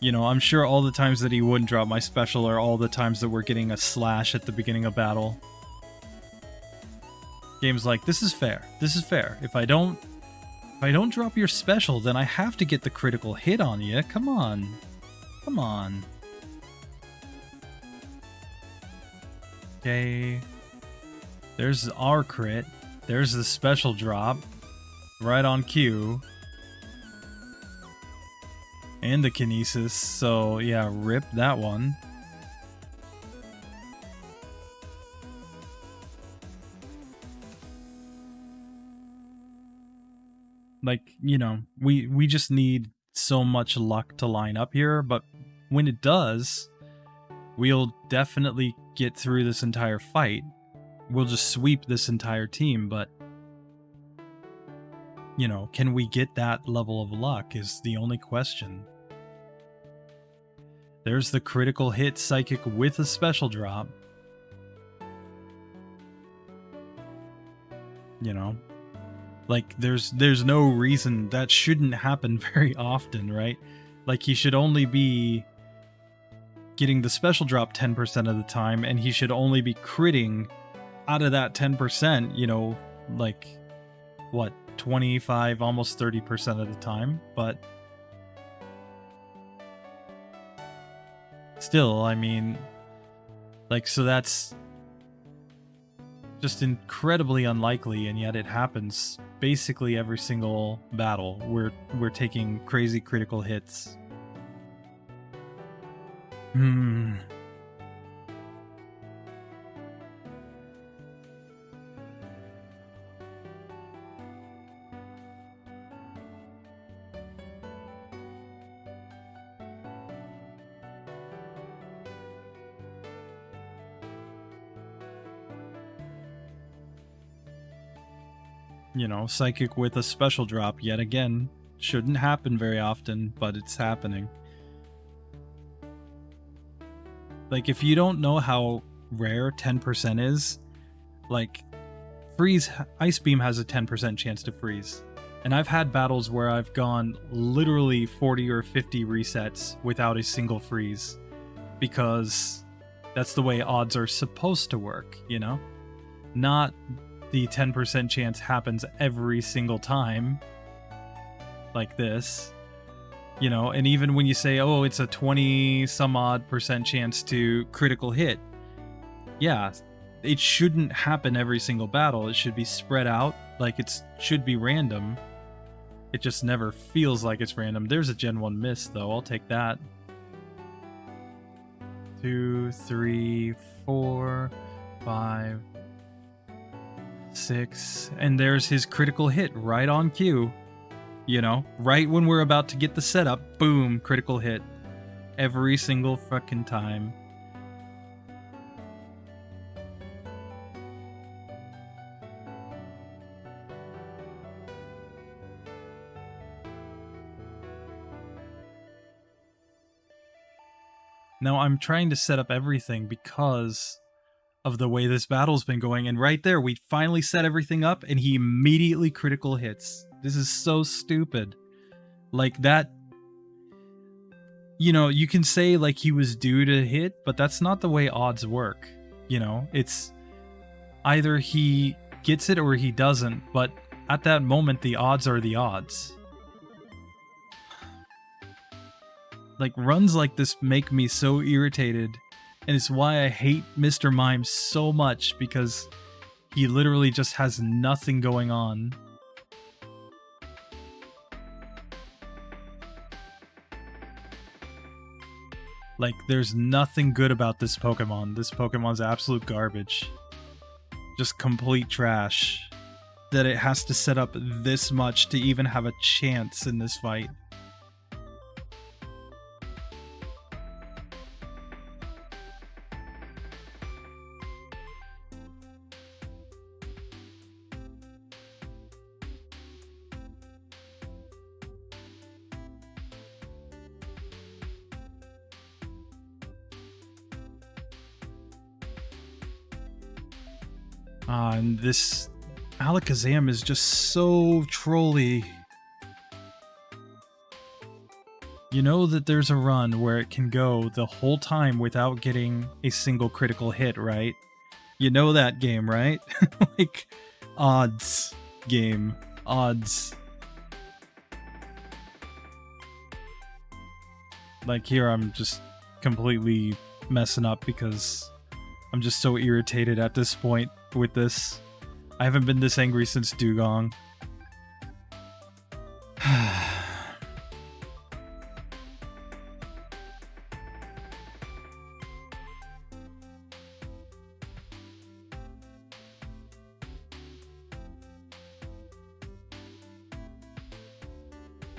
You know, I'm sure all the times that he wouldn't drop my special are all the times that we're getting a slash at the beginning of battle. Game's like, this is fair. This is fair. If I don't If I don't drop your special, then I have to get the critical hit on you. Come on. Come on. Okay. There's our crit. There's the special drop. Right on cue. And the kinesis. So, yeah, rip that one. Like, you know, we just need so much luck to line up here, but when it does, we'll definitely get through this entire fight. We'll just sweep this entire team, but, you know, can we get that level of luck is the only question. There's the critical hit psychic with a special drop. You know? Like, there's no reason that shouldn't happen very often, right? Like, he should only be getting the special drop 10% of the time, and he should only be critting out of that 10%, you know, like, what, 25, almost 30% of the time, but still, I mean, like, so that's just incredibly unlikely, and yet it happens basically every single battle. We're taking crazy critical hits. You know, psychic with a special drop yet again. Shouldn't happen very often, but it's happening. Like, if you don't know how rare 10% is, like, Ice Beam has a 10% chance to freeze. And I've had battles where I've gone literally 40 or 50 resets without a single freeze. Because that's the way odds are supposed to work, you know? Not the 10% chance happens every single time, like this, you know, and even when you say, oh, it's a 20 some odd % chance to critical hit, yeah, it shouldn't happen every single battle. It should be spread out, like it should be random. It just never feels like it's random. There's a Gen 1 miss, though. I'll take that. 2, 3, 4, 5, 6, and there's his critical hit right on cue. You know, right when we're about to get the setup, boom, critical hit. Every single fucking time. Now I'm trying to set up everything because of the way this battle's been going, and right there, we finally set everything up, and he immediately critical hits. This is so stupid. Like, that... You know, you can say, like, he was due to hit, but that's not the way odds work. You know, it's... either he gets it or he doesn't, but at that moment, the odds are the odds. Like, runs like this make me so irritated. And it's why I hate Mr. Mime so much, because he literally just has nothing going on. Like, there's nothing good about this Pokemon. This Pokemon's absolute garbage. Just complete trash. That it has to set up this much to even have a chance in this fight. And this Alakazam is just so trolly. You know that there's a run where it can go the whole time without getting a single critical hit, right? You know that game, right? Like, odds game. Odds. Like here I'm just completely messing up because I'm just so irritated at this point with this. I haven't been this angry since Dugong.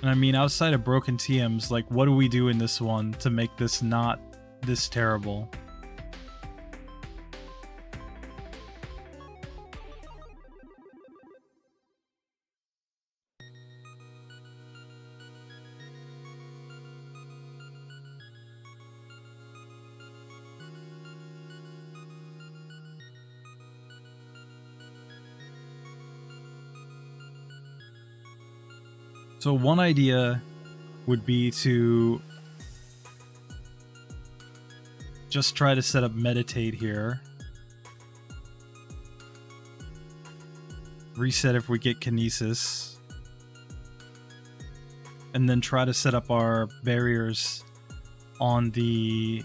And I mean, outside of broken TMs, like, what do we do in this one to make this not this terrible? So one idea would be to just try to set up meditate here. Reset if we get kinesis. And then try to set up our barriers on the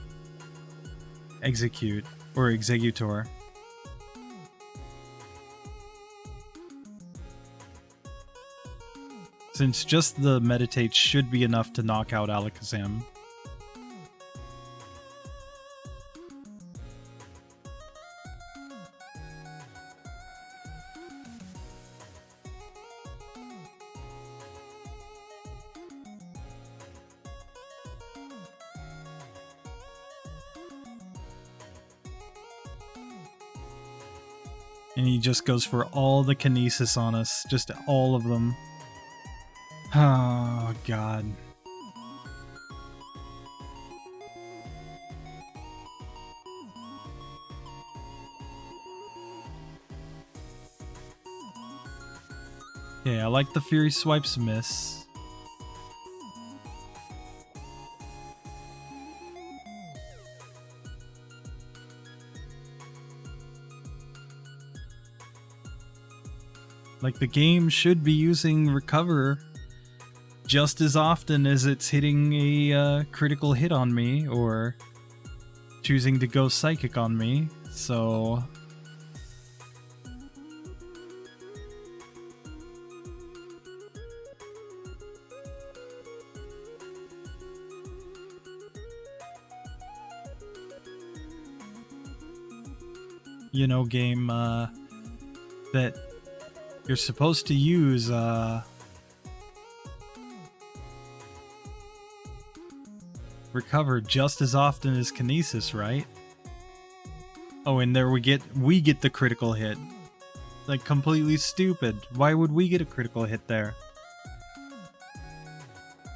execute or executor. Since just the meditate should be enough to knock out Alakazam. And he just goes for all the kinesis on us, just all of them. Oh, God. Okay, I like the Fury Swipes miss. Like, the game should be using Recover just as often as it's hitting a critical hit on me or choosing to go psychic on me, so you know, game that you're supposed to use Recover just as often as Kinesis, right? Oh, and there we get the critical hit. Like, completely stupid. Why would we get a critical hit there?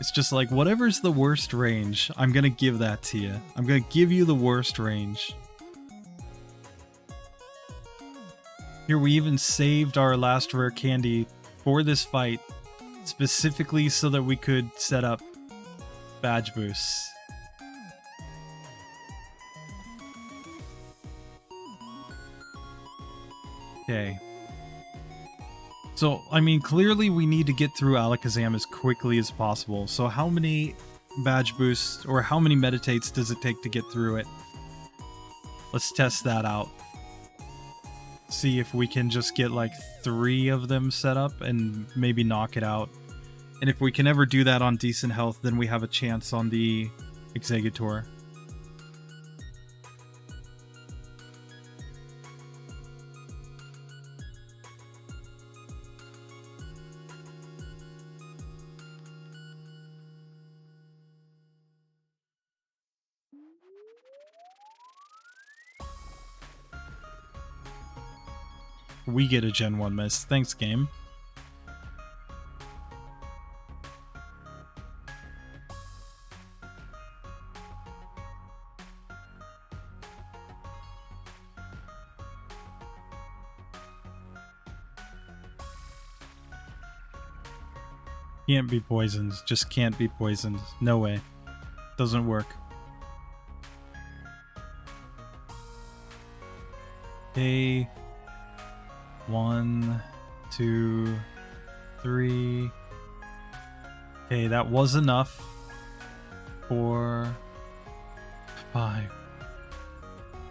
It's just like, whatever's the worst range, I'm gonna give that to you. I'm gonna give you the worst range. Here, we even saved our last rare candy for this fight, specifically so that we could set up badge boosts. Okay. So, I mean, clearly we need to get through Alakazam as quickly as possible. So how many badge boosts or how many meditates does it take to get through it? Let's test that out. See if we can just get like 3 of them set up and maybe knock it out. And if we can ever do that on decent health, then we have a chance on the Executor. We get a Gen 1 miss. Thanks, game. Can't be poisoned. Just can't be poisoned. No way. Doesn't work. Okay. 1, 2, 3. Okay, that was enough. 4, 5.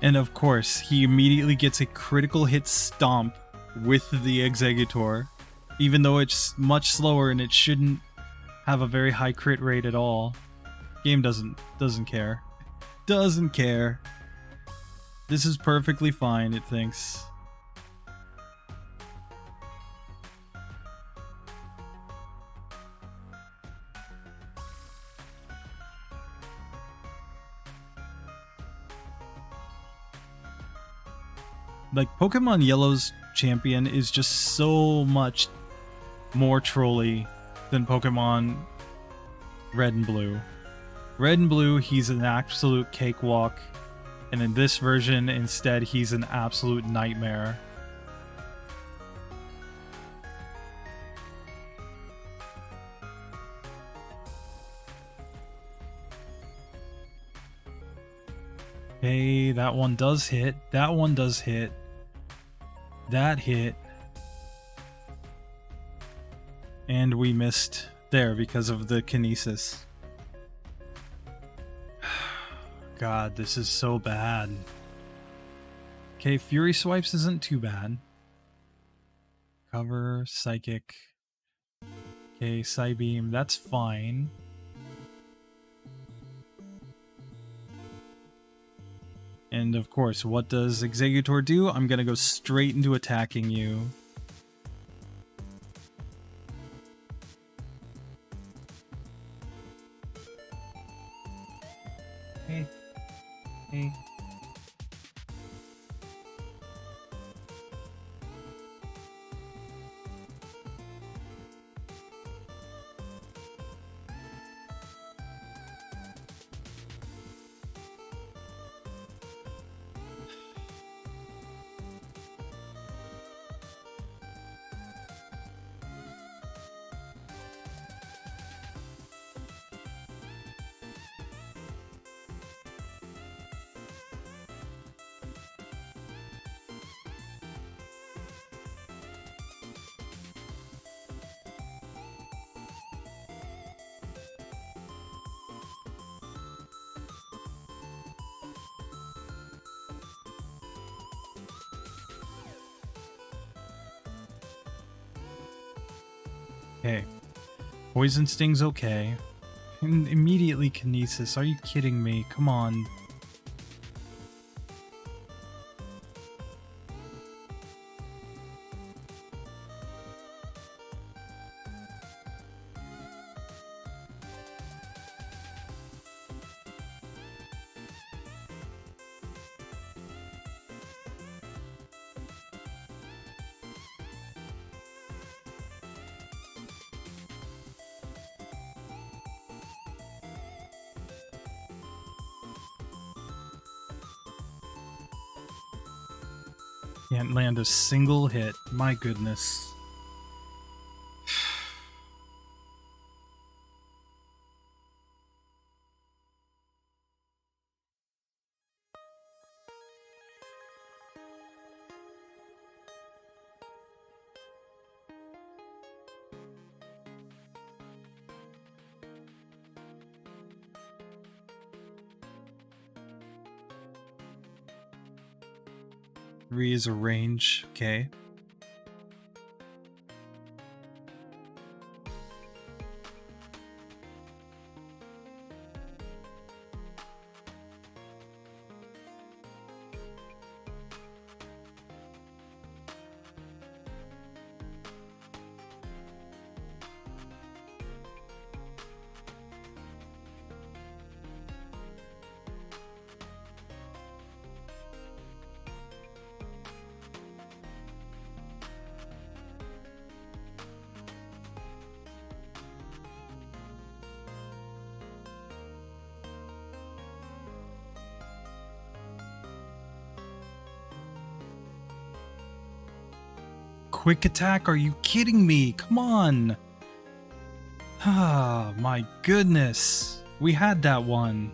And of course, he immediately gets a critical hit stomp with the Exeggutor, even though it's much slower and it shouldn't have a very high crit rate at all. Game doesn't care. Doesn't care. This is perfectly fine, it thinks. Like, Pokemon Yellow's champion is just so much more trolly than Pokemon Red and Blue. Red and Blue, he's an absolute cakewalk, and in this version, instead, he's an absolute nightmare. Okay, that one does hit. That one does hit. That hit. And we missed there because of the kinesis. God, this is so bad. Okay, Fury Swipes isn't too bad. Cover, Psychic. Okay, Psybeam, that's fine. And of course, what does Exeggutor do? I'm gonna go straight into attacking you. Hey. Hey. Okay. Poison Sting's okay. And immediately Kinesis. Are you kidding me? Come on. Can't land a single hit. My goodness. Three is a range, okay. Quick attack? Are you kidding me? Come on. Ah, my goodness. We had that one.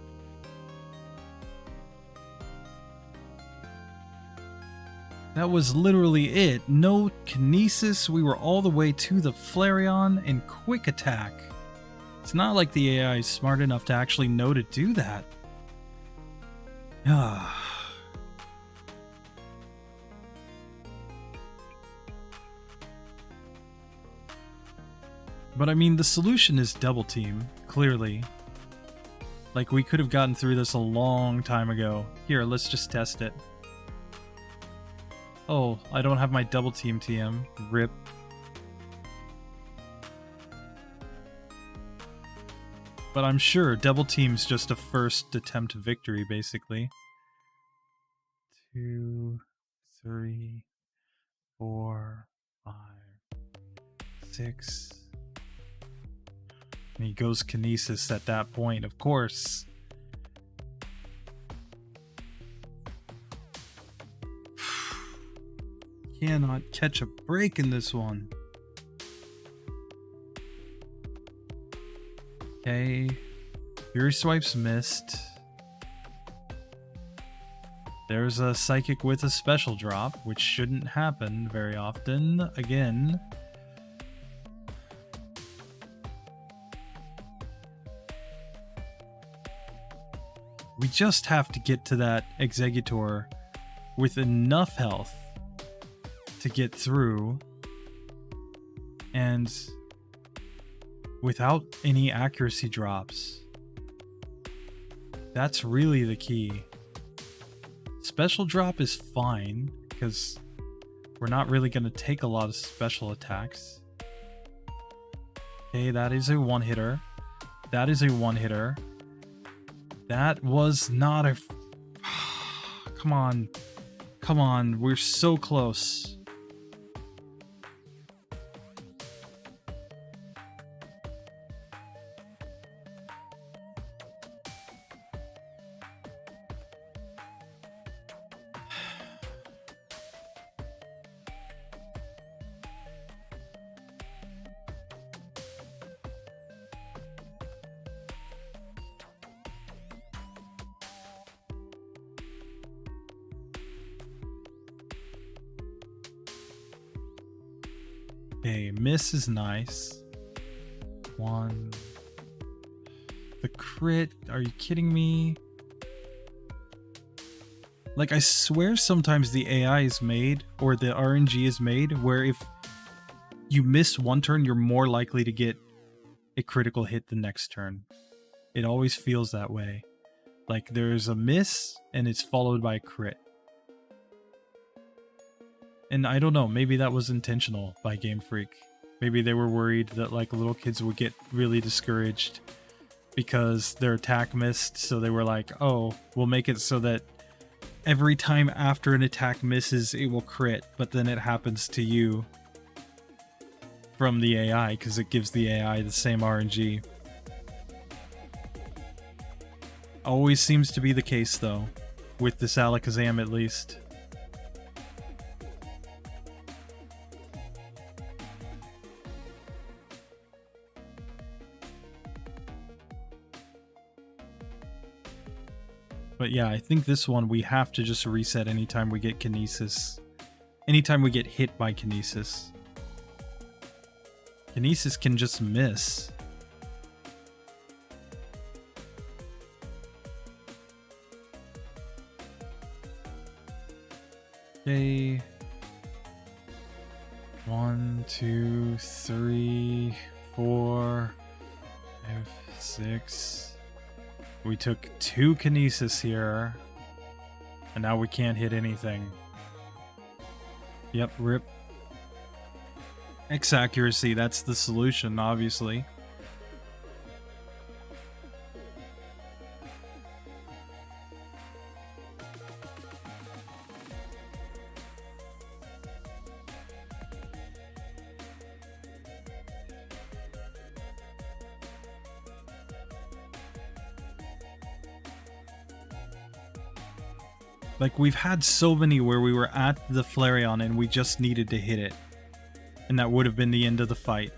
That was literally it. No Kinesis. We were all the way to the Flareon and quick attack. It's not like the AI is smart enough to actually know to do that. But I mean, the solution is double team, clearly. Like, we could have gotten through this a long time ago. Here, let's just test it. Oh, I don't have my double team TM. RIP. But I'm sure double team's just a first attempt victory, basically. 2, 3, 4, 5, 6. And he goes Kinesis at that point, of course. Cannot catch a break in this one. Okay. Fury Swipe's missed. There's a Psychic with a special drop, which shouldn't happen very often. Again. We just have to get to that Exeggutor with enough health to get through, and without any accuracy drops. That's really the key. Special drop is fine, because we're not really going to take a lot of special attacks. Okay, that is a one-hitter. That is a one-hitter. That was not a... Come on. Come on, we're so close. Okay, miss is nice. One. The crit, are you kidding me? Like, I swear sometimes the AI is made, or the RNG is made, where if you miss one turn, you're more likely to get a critical hit the next turn. It always feels that way. Like, there's a miss, and it's followed by a crit. And I don't know, maybe that was intentional by Game Freak. Maybe they were worried that like little kids would get really discouraged because their attack missed, so they were like, oh, we'll make it so that every time after an attack misses, it will crit, but then it happens to you from the AI because it gives the AI the same RNG. Always seems to be the case though, with this Alakazam at least. But yeah, I think this one we have to just reset anytime we get Kinesis. Anytime we get hit by Kinesis. Kinesis can just miss. Okay. 1, 2, 3, 4, 5, 6. We took 2 Kinesis here, and now we can't hit anything. Yep, rip. X accuracy, that's the solution, obviously. Like, we've had so many where we were at the Flareon and we just needed to hit it. And that would have been the end of the fight.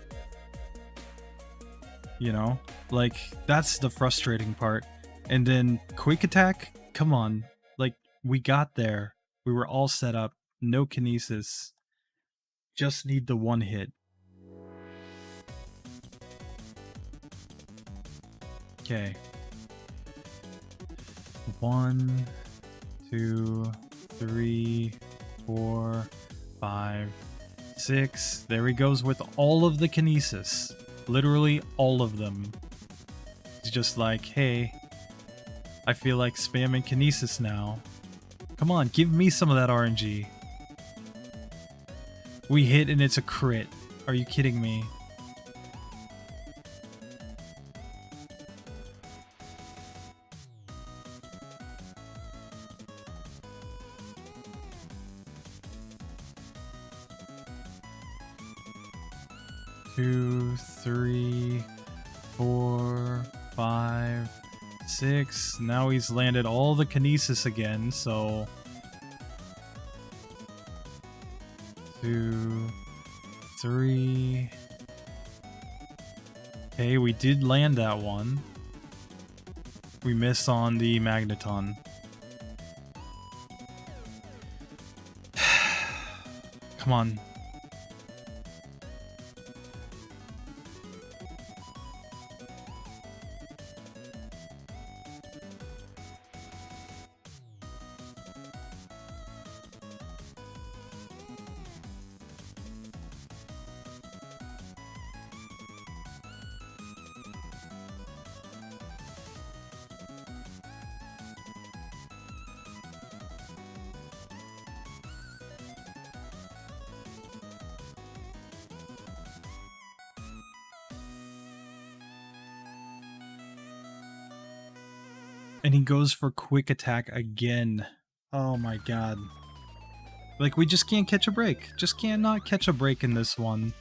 You know? Like, that's the frustrating part. And then Quick Attack? Come on. Like, we got there. We were all set up. No Kinesis. Just need the one hit. Okay. 1, 2, 3, 4, 5, 6. There he goes with all of the kinesis. Literally all of them. He's just like, hey, I feel like spamming kinesis now. Come on, give me some of that RNG. We hit and it's a crit. Are you kidding me? Two, 3, 4, 5, 6. Now he's landed all the kinesis again, so 2, 3. Okay, we did land that one. We missed on the magneton. Come on. And he goes for quick attack again. Oh my god. Like, we just can't catch a break. Just cannot catch a break in this one.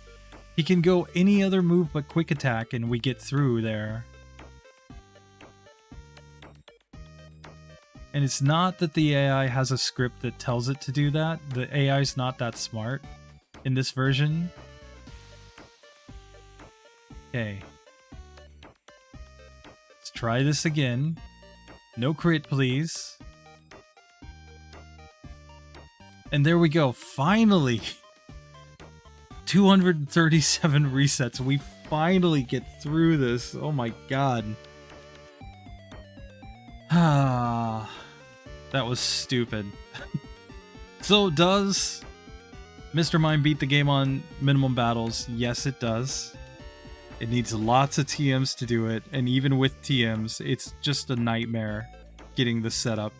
He can go any other move but quick attack and we get through there. And it's not that the AI has a script that tells it to do that. The AI is not that smart in this version. Okay. Let's try this again. No crit, please. And there we go. Finally! 237 resets. We finally get through this. Oh my god. Ah, that was stupid. So, does Mr. Mime beat the game on minimum battles? Yes, it does. It needs lots of TMs to do it, and even with TMs, it's just a nightmare getting the setup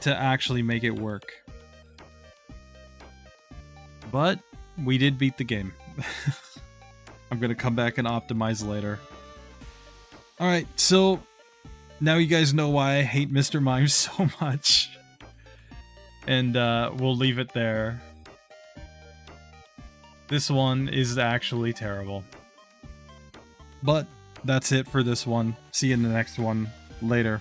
to actually make it work. But we did beat the game. I'm gonna come back and optimize later. Alright, so now you guys know why I hate Mr. Mime so much. And we'll leave it there. This one is actually terrible. But that's it for this one. See you in the next one. Later.